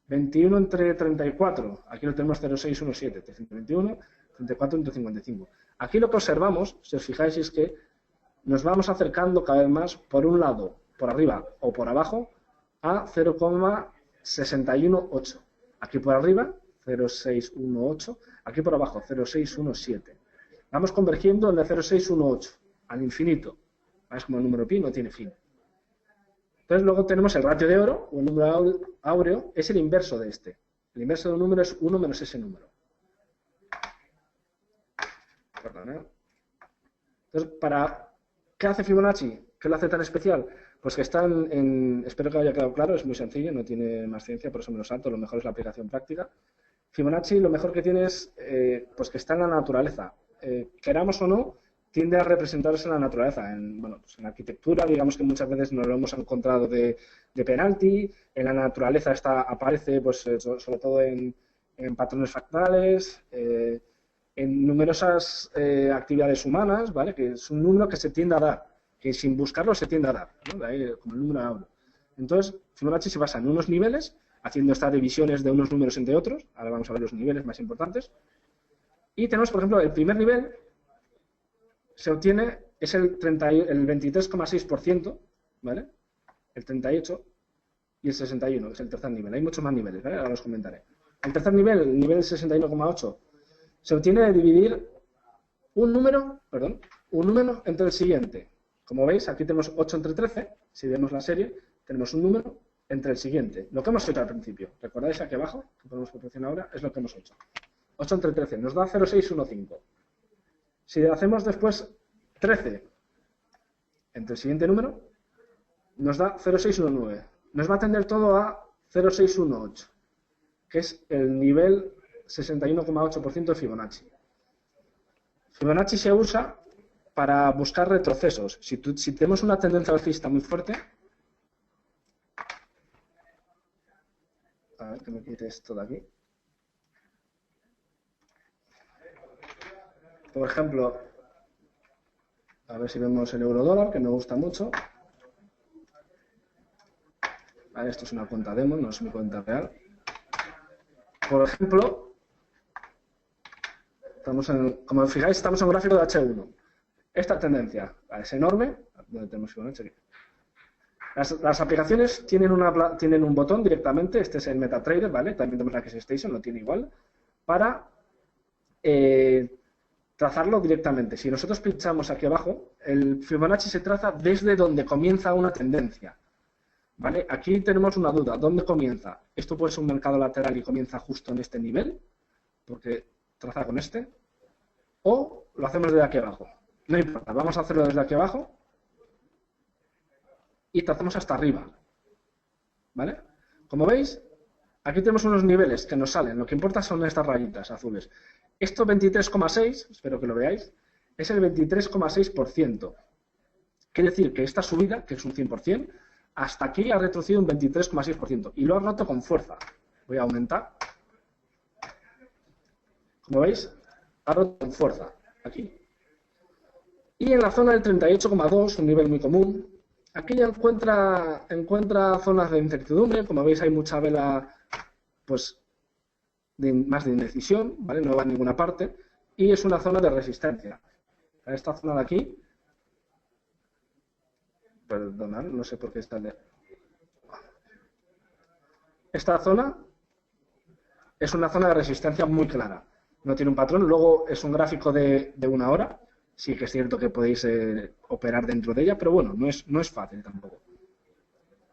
21 entre 34, aquí lo tenemos 0,617, 321, 34 entre 55. Aquí lo que observamos, si os fijáis, es que nos vamos acercando cada vez más, por un lado, por arriba o por abajo, a 0,618. Aquí por arriba, 0,618, aquí por abajo, 0,617. Vamos convergiendo en el 0,618, al infinito. Es como el número pi, no tiene fin. Entonces luego tenemos el ratio de oro, o el número áureo, es el inverso de este. El inverso de un número es 1 menos ese número. Perdón, ¿eh? Entonces, ¿qué hace Fibonacci? ¿Qué lo hace tan especial? Pues que está espero que haya quedado claro, es muy sencillo, no tiene más ciencia, por eso me lo salto, lo mejor es la aplicación práctica. Fibonacci lo mejor que tiene es pues que está en la naturaleza. Queramos o no, tiende a representarse en la naturaleza. Bueno, pues en la arquitectura, digamos que muchas veces nos lo hemos encontrado de penalti, en la naturaleza aparece pues sobre todo en patrones fractales, en numerosas actividades humanas, ¿vale? Que es un número que se tiende a dar, que sin buscarlo se tiende a dar, ¿no? De ahí, como el número áureo. Entonces, Fibonacci se basa en unos niveles, haciendo estas divisiones de unos números entre otros. Ahora vamos a ver los niveles más importantes. Y tenemos, por ejemplo, el primer nivel se obtiene, es el 23,6%, ¿vale? El 38 y el 61, que es el tercer nivel. Hay muchos más niveles, ¿vale? Ahora os comentaré. El tercer nivel, el nivel 61,8, se obtiene de dividir un número entre el siguiente. Como veis, aquí tenemos 8 entre 13, si vemos la serie, tenemos un número entre el siguiente. Lo que hemos hecho al principio, ¿recordáis aquí abajo? Que ponemos proporción ahora, es lo que hemos hecho. 8 entre 13 nos da 0,615. Si le hacemos después 13 entre el siguiente número, nos da 0,619. Nos va a tender todo a 0,618, que es el nivel 61,8% de Fibonacci. Fibonacci se usa para buscar retrocesos. Si tenemos una tendencia alcista muy fuerte, a ver que me quite esto de aquí. Por ejemplo, a ver si vemos el euro dólar, que me gusta mucho. Vale, esto es una cuenta demo, no es mi cuenta real. Por ejemplo, como fijáis, estamos en un gráfico de H1. Esta tendencia es enorme. ¿Dónde tenemos Fibonacci? Aquí. Las aplicaciones tienen un botón directamente, este es el MetaTrader, ¿vale? También tenemos la XStation, lo tiene igual, para trazarlo directamente. Si nosotros pinchamos aquí abajo, el Fibonacci se traza desde donde comienza una tendencia, ¿vale? Aquí tenemos una duda, ¿dónde comienza? Esto puede ser un mercado lateral y comienza justo en este nivel, porque traza con este, o lo hacemos desde aquí abajo. No importa, vamos a hacerlo desde aquí abajo y trazamos hasta arriba, ¿vale? Como veis, aquí tenemos unos niveles que nos salen, lo que importa son estas rayitas azules. Esto 23,6, espero que lo veáis, es el 23,6%. Quiere decir que esta subida, que es un 100%, hasta aquí ha retrocedido un 23,6% y lo ha roto con fuerza. Voy a aumentar. Como veis, ha roto con fuerza, aquí. Y en la zona del 38,2, un nivel muy común, aquí ya encuentra zonas de incertidumbre. Como veis, hay mucha vela, pues, más de indecisión, ¿vale? No va a ninguna parte. Y es una zona de resistencia. Esta zona de aquí, perdonad, no sé por qué está esta zona es una zona de resistencia muy clara. No tiene un patrón. Luego es un gráfico de una hora. Sí que es cierto que podéis operar dentro de ella, pero bueno, no es fácil tampoco.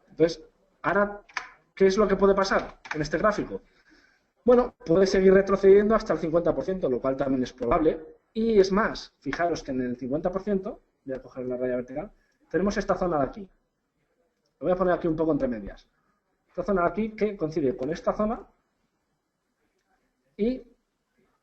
Entonces, ahora, ¿qué es lo que puede pasar en este gráfico? Bueno, puede seguir retrocediendo hasta el 50%, lo cual también es probable. Y es más, fijaros que en el 50%, voy a coger la raya vertical, tenemos esta zona de aquí. Lo voy a poner aquí un poco entre medias. Esta zona de aquí que coincide con esta zona y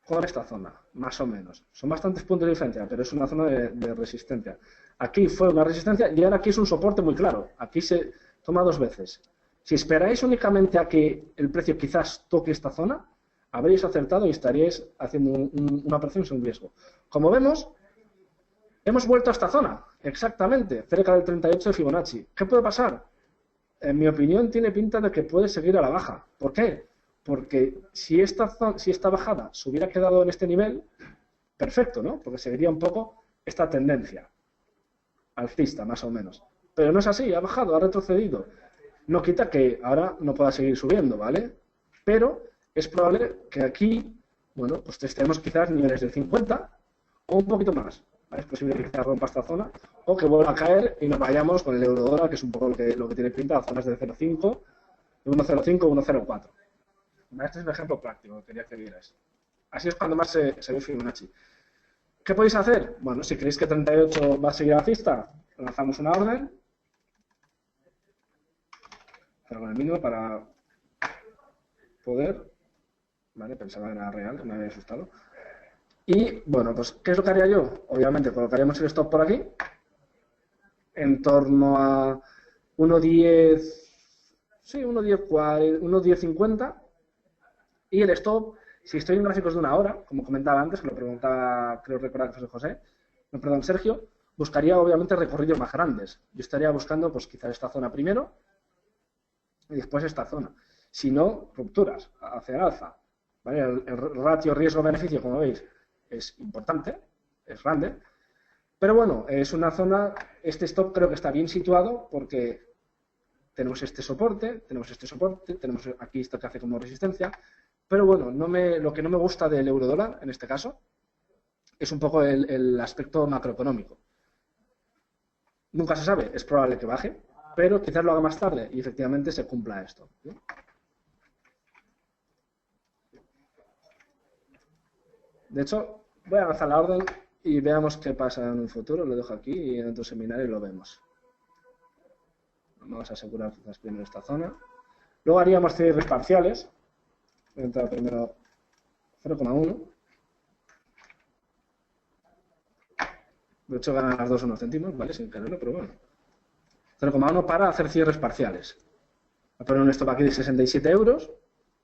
con esta zona, más o menos. Son bastantes puntos de diferencia, pero es una zona de resistencia. Aquí fue una resistencia y ahora aquí es un soporte muy claro. Aquí se toma dos veces. Si esperáis únicamente a que el precio quizás toque esta zona, habréis acertado y estaríais haciendo una operación sin riesgo. Como vemos, hemos vuelto a esta zona, exactamente, cerca del 38 de Fibonacci. ¿Qué puede pasar? en mi opinión, tiene pinta de que puede seguir a la baja. ¿Por qué? Porque si esta bajada se hubiera quedado en este nivel, perfecto, ¿no? Porque seguiría un poco esta tendencia alcista, más o menos. Pero no es así, ha bajado, ha retrocedido. No quita que ahora no pueda seguir subiendo, ¿vale? Pero es probable que aquí, bueno, pues testemos quizás niveles de 50 o un poquito más. ¿Vale? Es posible que quizás rompa esta zona o que vuelva a caer y nos vayamos con el euro dólar, que es un poco lo que tiene pinta, a zonas de 0,5, de 1,05 o 1,04. Este es un ejemplo práctico que quería que vierais. Así es cuando más se ve Fibonacci. ¿Qué podéis hacer? Bueno, si creéis que 38 va a seguir alcista, lanzamos una orden. Pero con el mínimo para poder. Vale, pensaba que era real, me había asustado. Y bueno, pues, ¿qué es lo que haría yo? Obviamente colocaríamos el stop por aquí, en torno a 1.10, sí, 1.10.50. Y el stop, si estoy en gráficos de una hora, como comentaba antes, que lo preguntaba, creo recordar que fue José, no, perdón, Sergio, buscaría obviamente recorridos más grandes. Yo estaría buscando, pues quizás esta zona primero y después esta zona. Si no, rupturas hacia el alza. ¿Vale? El ratio riesgo-beneficio, como veis, es importante, es grande. Pero bueno, es una zona, este stop creo que está bien situado porque tenemos este soporte, tenemos aquí esto que hace como resistencia. Pero bueno, lo que no me gusta del euro dólar, en este caso, es un poco el aspecto macroeconómico. Nunca se sabe, es probable que baje, pero quizás lo haga más tarde y efectivamente se cumpla esto, ¿no? De hecho, voy a lanzar la orden y veamos qué pasa en un futuro. Lo dejo aquí y en otro seminario lo vemos. Vamos a asegurar quizás primero esta zona. Luego haríamos cierres parciales. Voy a entrar primero 0,1. De hecho, ganan las dos unos céntimos, ¿vale? Sin quererlo, pero bueno. 0,1 para hacer cierres parciales. Voy a poner un stop aquí de 67 euros.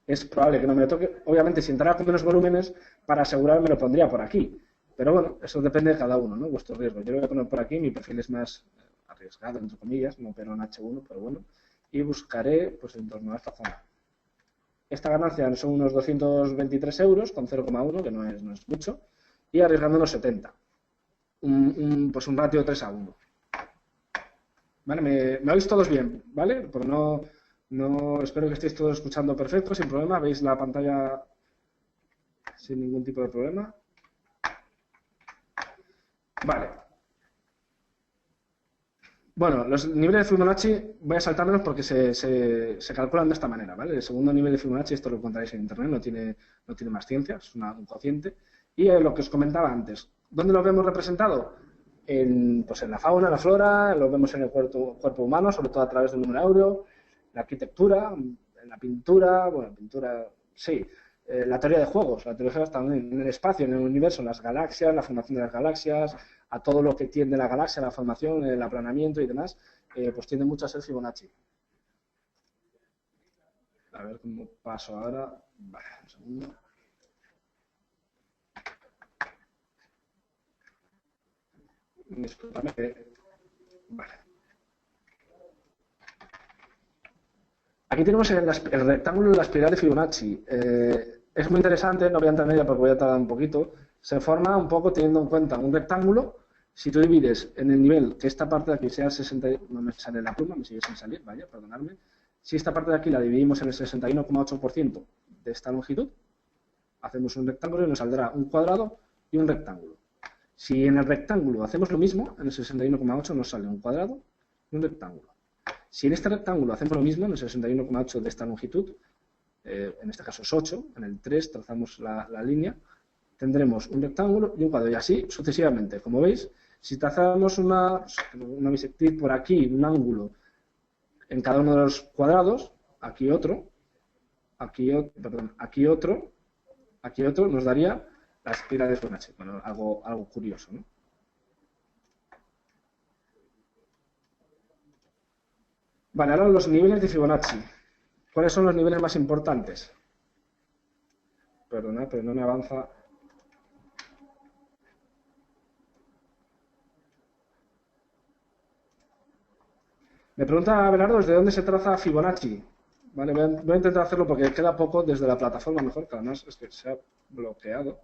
Es probable que no me lo toque. Obviamente, si entrara con menos volúmenes, para asegurarme lo pondría por aquí. Pero bueno, eso depende de cada uno, ¿no? Vuestro riesgo. Yo lo voy a poner por aquí. Mi perfil es más arriesgado, entre comillas. No opero en H1, pero bueno. Y buscaré, pues, en torno a esta zona. Esta ganancia son unos 223 euros con 0,1, que no es mucho. Y arriesgando unos 70. Pues un ratio 3 a 1. ¿Vale? Me oís todos bien, ¿vale? Pero no, espero que estéis todos escuchando perfecto, sin problema. ¿Veis la pantalla sin ningún tipo de problema? Vale. Bueno, los niveles de Fibonacci voy a saltármelos porque se calculan de esta manera, ¿vale? El segundo nivel de Fibonacci, esto lo encontraréis en internet, no tiene más ciencia, es un cociente. Y lo que os comentaba antes, ¿dónde lo vemos representado? Pues en la fauna, la flora, lo vemos en el cuerpo humano, sobre todo a través del número áureo, la arquitectura, en la pintura, bueno, pintura, sí, la teoría de juegos, la teoría de juegos también en el espacio, en el universo, en las galaxias, la formación de las galaxias, a todo lo que tiende la galaxia, la formación, el aplanamiento y demás, pues tiende mucho a ser Fibonacci. A ver cómo paso ahora. Vale, un segundo. Disculpadme que... Vale. Aquí tenemos el rectángulo de la espiral de Fibonacci. Es muy interesante, no voy a entrar en ella porque voy a tardar un poquito. Se forma un poco teniendo en cuenta un rectángulo. Si tú divides en el nivel que esta parte de aquí sea 60, no me sale la pluma, me sigue sin salir, vaya, perdonadme. Si esta parte de aquí la dividimos en el 61,8% de esta longitud, hacemos un rectángulo y nos saldrá un cuadrado y un rectángulo. Si en el rectángulo hacemos lo mismo, en el 61,8 nos sale un cuadrado y un rectángulo. Si en este rectángulo hacemos lo mismo, en el 61,8 de esta longitud, en este caso es 8, en el 3 trazamos la línea, tendremos un rectángulo y un cuadrado, y así sucesivamente. Como veis, si trazamos una bisectriz por aquí, un ángulo en cada uno de los cuadrados, aquí otro, aquí otro, nos daría la espiral de Fibonacci. Bueno, algo curioso, ¿no? Vale, ahora los niveles de Fibonacci. ¿Cuáles son los niveles más importantes? Perdona, pero no me avanza. Me pregunta Abelardo desde dónde se traza Fibonacci. Vale, voy a intentar hacerlo porque queda poco desde la plataforma mejor, que además es que se ha bloqueado.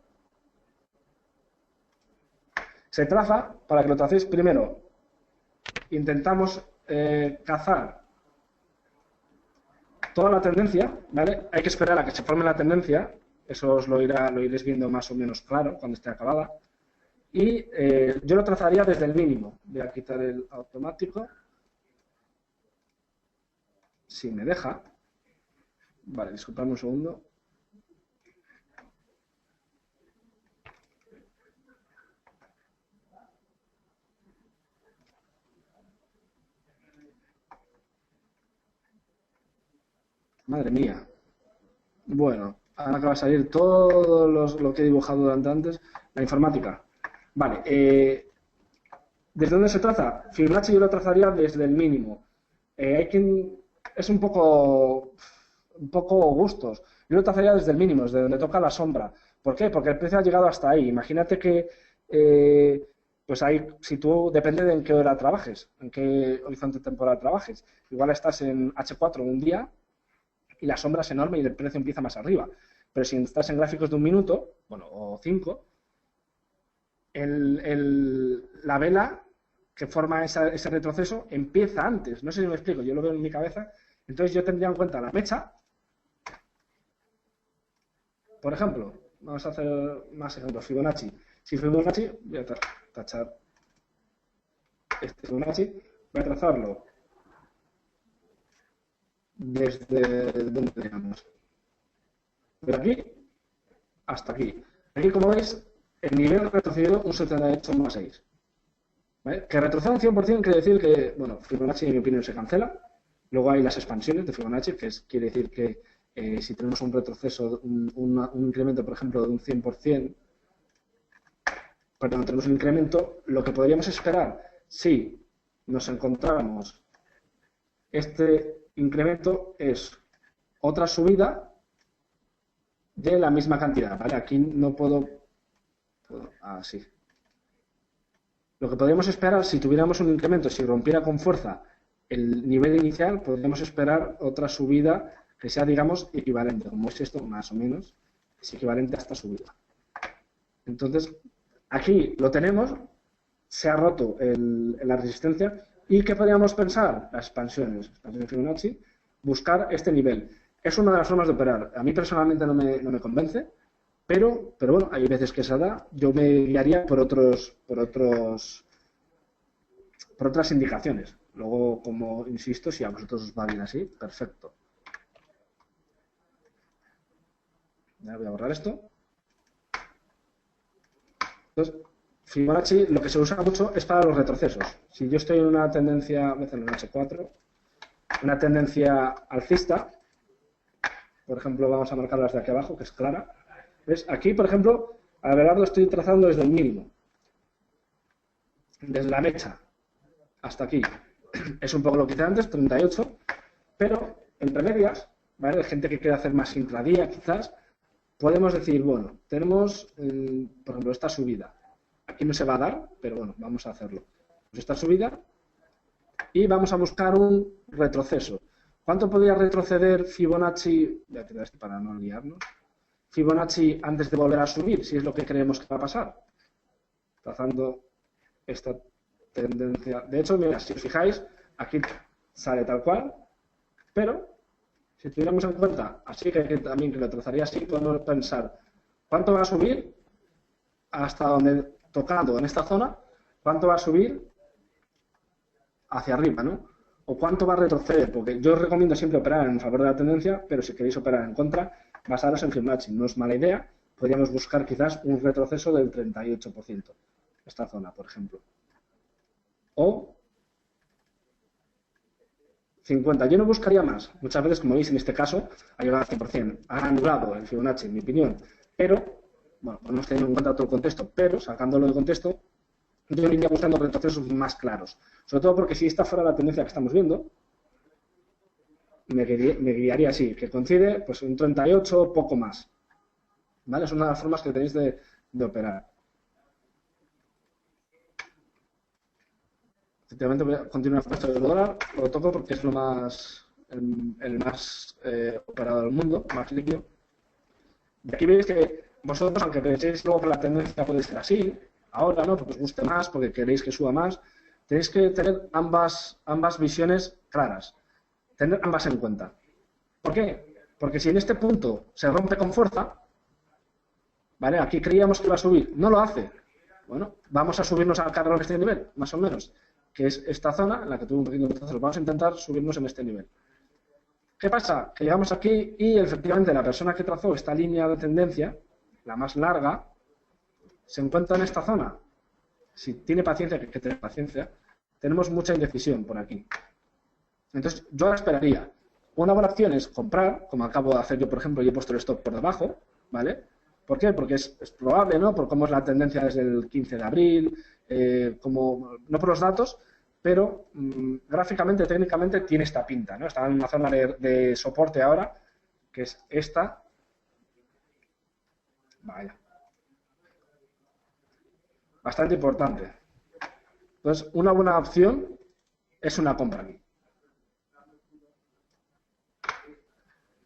Se traza, para que lo tracéis, primero intentamos cazar toda la tendencia, ¿vale? Hay que esperar a que se forme la tendencia, eso os lo iréis viendo más o menos claro cuando esté acabada. Y yo lo trazaría desde el mínimo. Voy a quitar el automático. Si me deja. Vale, disculpadme un segundo. Madre mía. Bueno, ahora acaba de salir todo lo que he dibujado durante antes. La informática. Vale. ¿Desde dónde se traza? Fibonacci yo lo trazaría desde el mínimo. Es un poco gustos. Yo lo trazaría desde el mínimo, desde donde toca la sombra. ¿Por qué? Porque el precio ha llegado hasta ahí. Imagínate que, pues ahí, si tú, depende de en qué hora trabajes, en qué horizonte temporal trabajes. Igual estás en H4 un día y la sombra es enorme y el precio empieza más arriba. Pero si estás en gráficos de un minuto, bueno, o 5, la vela que forma ese retroceso empieza antes. No sé si me explico, yo lo veo en mi cabeza. Entonces yo tendría en cuenta la mecha. Por ejemplo, vamos a hacer más ejemplos. Fibonacci. Si Fibonacci, voy a tachar este Fibonacci, voy a trazarlo desde donde digamos. De aquí hasta aquí. Aquí, como veis, el nivel retrocedido un 78,6. ¿Vale? Que retroceda un 100% quiere decir que, bueno, Fibonacci en mi opinión se cancela. Luego hay las expansiones de Fibonacci, que quiere decir que si tenemos un retroceso, un incremento, por ejemplo, de un 100%, perdón, tenemos un incremento, lo que podríamos esperar si nos encontráramos este incremento es otra subida de la misma cantidad, ¿vale? Aquí no puedo así. Lo que podríamos esperar si tuviéramos un incremento, si rompiera con fuerza el nivel inicial, podríamos esperar otra subida que sea, digamos, equivalente. Como es esto, más o menos, es equivalente a esta subida. Entonces, aquí lo tenemos, se ha roto la resistencia. ¿Y qué podríamos pensar? Las expansiones de Fibonacci, buscar este nivel. Es una de las formas de operar. A mí personalmente no me convence, pero bueno, hay veces que se da. Yo me guiaría por otras indicaciones. Luego, como insisto, si a vosotros os va bien así, perfecto. Ya voy a borrar esto. Entonces, Fibonacci lo que se usa mucho es para los retrocesos. Si yo estoy en una tendencia, voy a hacerlo en H4, una tendencia alcista, por ejemplo, vamos a marcarlas de aquí abajo, que es clara. ¿Ves? Aquí, por ejemplo, a Abelardo estoy trazando desde el mínimo, desde la mecha hasta aquí. Es un poco lo que hice antes, 38, pero entre medias, ¿vale? Hay gente que quiere hacer más intradía, quizás, podemos decir, bueno, tenemos, por ejemplo, esta subida. Aquí no se va a dar, pero bueno, vamos a hacerlo. Pues esta subida y vamos a buscar un retroceso. ¿Cuánto podría retroceder Fibonacci? Voy a tirar esto para no liarnos. Fibonacci antes de volver a subir, si es lo que creemos que va a pasar. Trazando esta tendencia. De hecho, mira, si os fijáis, aquí sale tal cual, pero si tuviéramos en cuenta, así que también que lo trazaría así, podemos pensar cuánto va a subir hasta donde, tocando en esta zona, cuánto va a subir hacia arriba, ¿no? O cuánto va a retroceder, porque yo os recomiendo siempre operar en favor de la tendencia, pero si queréis operar en contra, basaros en Fibonacci. No es mala idea, podríamos buscar quizás un retroceso del 38%, esta zona, por ejemplo. O 50. Yo no buscaría más. Muchas veces, como veis en este caso, ha llegado al 100%. Ha anulado el Fibonacci, en mi opinión. Pero, bueno, podemos tener en cuenta otro contexto, pero sacándolo de contexto, yo iría buscando retrocesos más claros. Sobre todo porque si esta fuera la tendencia que estamos viendo, me guiaría así, que coincide pues un 38, poco más. ¿Vale? Es una de las formas que tenéis de operar. efectivamente voy a continuar con el dólar, lo toco porque es lo más, el más operado del mundo, más líquido. Y aquí veis que vosotros, aunque penséis luego que la tendencia puede ser así, ahora no, porque os guste más, porque queréis que suba más, tenéis que tener ambas visiones claras, tener ambas en cuenta. ¿Por qué? Porque si en este punto se rompe con fuerza, ¿vale? Aquí creíamos que iba a subir, no lo hace. Bueno, vamos a subirnos al carro en este nivel, más o menos, que es esta zona en la que tuve un pequeño retroceso. Vamos a intentar subirnos en este nivel. ¿Qué pasa? Que llegamos aquí y efectivamente la persona que trazó esta línea de tendencia, la más larga, se encuentra en esta zona. Si tiene paciencia, que tener paciencia, tenemos mucha indecisión por aquí. Entonces, yo ahora esperaría. Una buena opción es comprar, como acabo de hacer yo, por ejemplo, y he puesto el stop por debajo, ¿vale? ¿Por qué? Porque es probable, ¿no? Por cómo es la tendencia desde el 15 de abril, no por los datos, pero gráficamente, técnicamente, tiene esta pinta, ¿no? Está en una zona de soporte ahora, que es esta. Vaya. Bastante importante. Entonces, una buena opción es una compra aquí.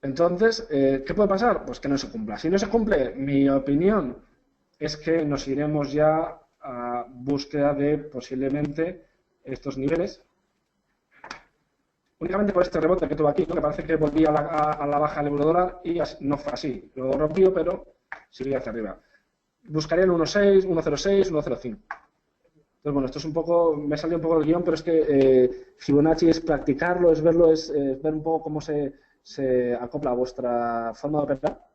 Entonces, ¿qué puede pasar? Pues que no se cumpla. Si no se cumple, mi opinión es que nos iremos ya a búsqueda de posiblemente estos niveles. Únicamente por este rebote que tuve aquí, ¿no? Que parece que volví a la baja el euro-dólar y no fue así. Lo rompió, pero siguió hacia arriba. Buscaría el 1.6, 1.06, 1.05. Entonces, bueno, esto es un poco, me salió un poco el guión, pero es que Fibonacci es practicarlo, es verlo, es ver un poco cómo se acopla a vuestra forma de operar,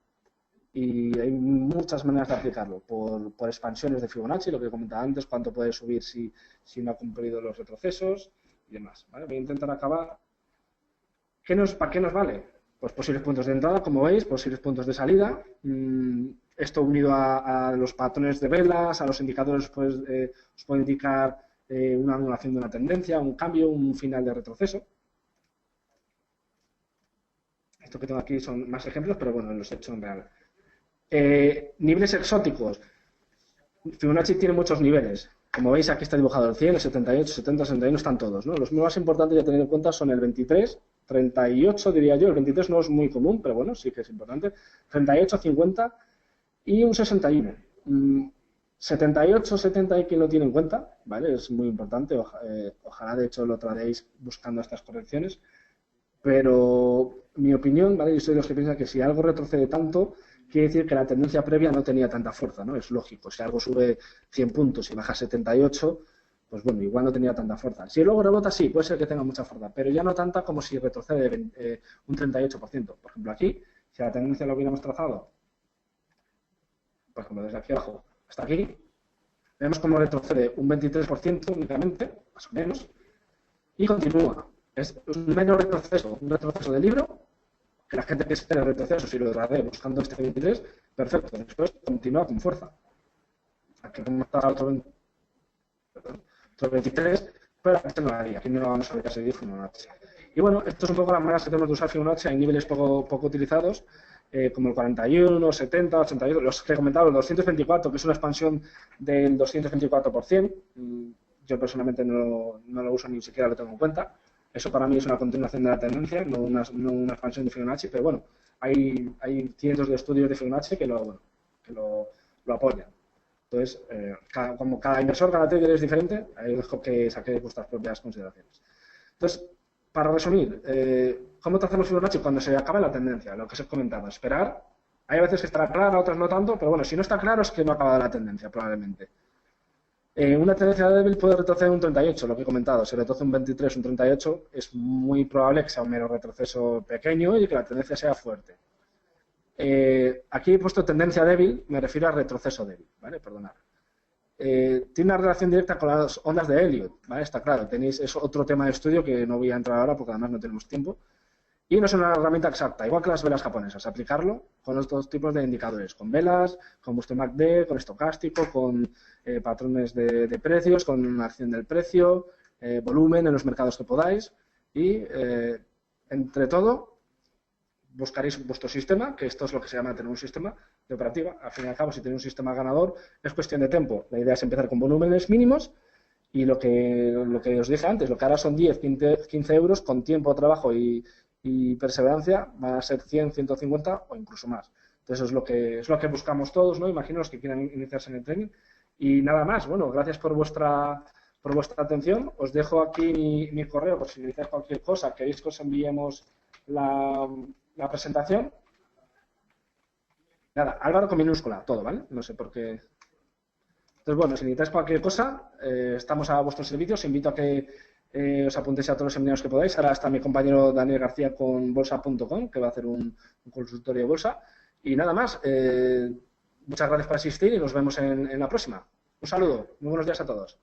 y hay muchas maneras de aplicarlo, por expansiones de Fibonacci, lo que comentaba antes, cuánto puede subir si no ha cumplido los retrocesos y demás, ¿vale? Voy a intentar acabar. ¿Para qué nos vale? Pues posibles puntos de entrada, como veis, posibles puntos de salida. Esto unido a los patrones de velas, a los indicadores, pues, os puede indicar una anulación de una tendencia, un cambio, un final de retroceso. Esto que tengo aquí son más ejemplos, pero bueno, los he hecho en real. Niveles exóticos. Fibonacci tiene muchos niveles. Como veis, aquí está dibujado el 100, el 78, 70, 61, están todos, ¿no? Los más importantes a tener en cuenta son el 23, 38, diría yo. El 23 no es muy común, pero bueno, sí que es importante. 38, 50 y un 61. 78, 70 hay quien lo tiene en cuenta, ¿vale? Es muy importante. Ojalá, de hecho, lo tratéis buscando estas correcciones. Pero mi opinión, ¿vale? Yo soy de los que piensan que si algo retrocede tanto, quiere decir que la tendencia previa no tenía tanta fuerza, ¿no? Es lógico. Si algo sube 100 puntos y baja 78, pues bueno, igual no tenía tanta fuerza. Si luego rebota, sí, puede ser que tenga mucha fuerza, pero ya no tanta como si retrocede un 38%. Por ejemplo, aquí, si la tendencia lo hubiéramos trazado, por ejemplo, desde aquí abajo hasta aquí, vemos cómo retrocede un 23% únicamente, más o menos, y continúa. Es un menos retroceso, un retroceso de libro, que la gente que espera el retroceso, si lo trate buscando este 23, perfecto, después continúa con fuerza. Aquí como está otro 23, pero este no lo haría, aquí no lo vamos a ver a seguir Fibonacci. Y bueno, esto es un poco las maneras que tenemos de usar Fibonacci. Hay niveles poco utilizados, como el 41, 70, 88, los que he comentado, el 224, que es una expansión del 224%. Yo personalmente no lo uso, ni siquiera lo tengo en cuenta. Eso para mí es una continuación de la tendencia, no una expansión de Fibonacci, pero bueno, hay cientos de estudios de Fibonacci que lo apoyan. Entonces, como cada inversor, cada trader es diferente, ahí dejo que saquéis vuestras propias consideraciones. Entonces, para resumir, ¿cómo trazamos Fibonacci? Cuando se acaba la tendencia, lo que os he comentado, esperar. Hay veces que estará clara, otras no tanto, pero bueno, si no está claro es que no ha acabado la tendencia, probablemente. Una tendencia débil puede retroceder un 38, lo que he comentado. Si retrocede un 23, un 38, es muy probable que sea un mero retroceso pequeño y que la tendencia sea fuerte. Aquí he puesto tendencia débil, me refiero a retroceso débil, ¿vale? Perdonad. Tiene una relación directa con las ondas de Elliott, ¿vale? Está claro, es otro tema de estudio que no voy a entrar ahora porque además no tenemos tiempo. Y no es una herramienta exacta, igual que las velas japonesas, aplicarlo con estos tipos de indicadores, con velas, con vuestro MACD, con estocástico, con patrones de precios, con acción del precio, volumen en los mercados que podáis y, entre todo, buscaréis vuestro sistema, que esto es lo que se llama tener un sistema de operativa. Al fin y al cabo, si tenéis un sistema ganador, es cuestión de tiempo. La idea es empezar con volúmenes mínimos Y lo que os dije antes, lo que ahora son 10, 15 euros, con tiempo, trabajo y perseverancia, van a ser 100, 150 o incluso más. Entonces es lo que buscamos todos, ¿no? Imagino los que quieran iniciarse en el training. Y nada más, bueno, gracias por vuestra atención. Os dejo aquí mi correo por si necesitáis cualquier cosa, queréis que os enviemos la presentación. Nada, Álvaro con minúscula, todo, ¿vale? No sé por qué. Entonces, bueno, si necesitáis cualquier cosa, estamos a vuestros servicios. Os invito a que os apuntéis a todos los seminarios que podáis. Ahora está mi compañero Daniel García con bolsa.com, que va a hacer un consultorio de bolsa. Y nada más, muchas gracias por asistir y nos vemos en la próxima. Un saludo, muy buenos días a todos.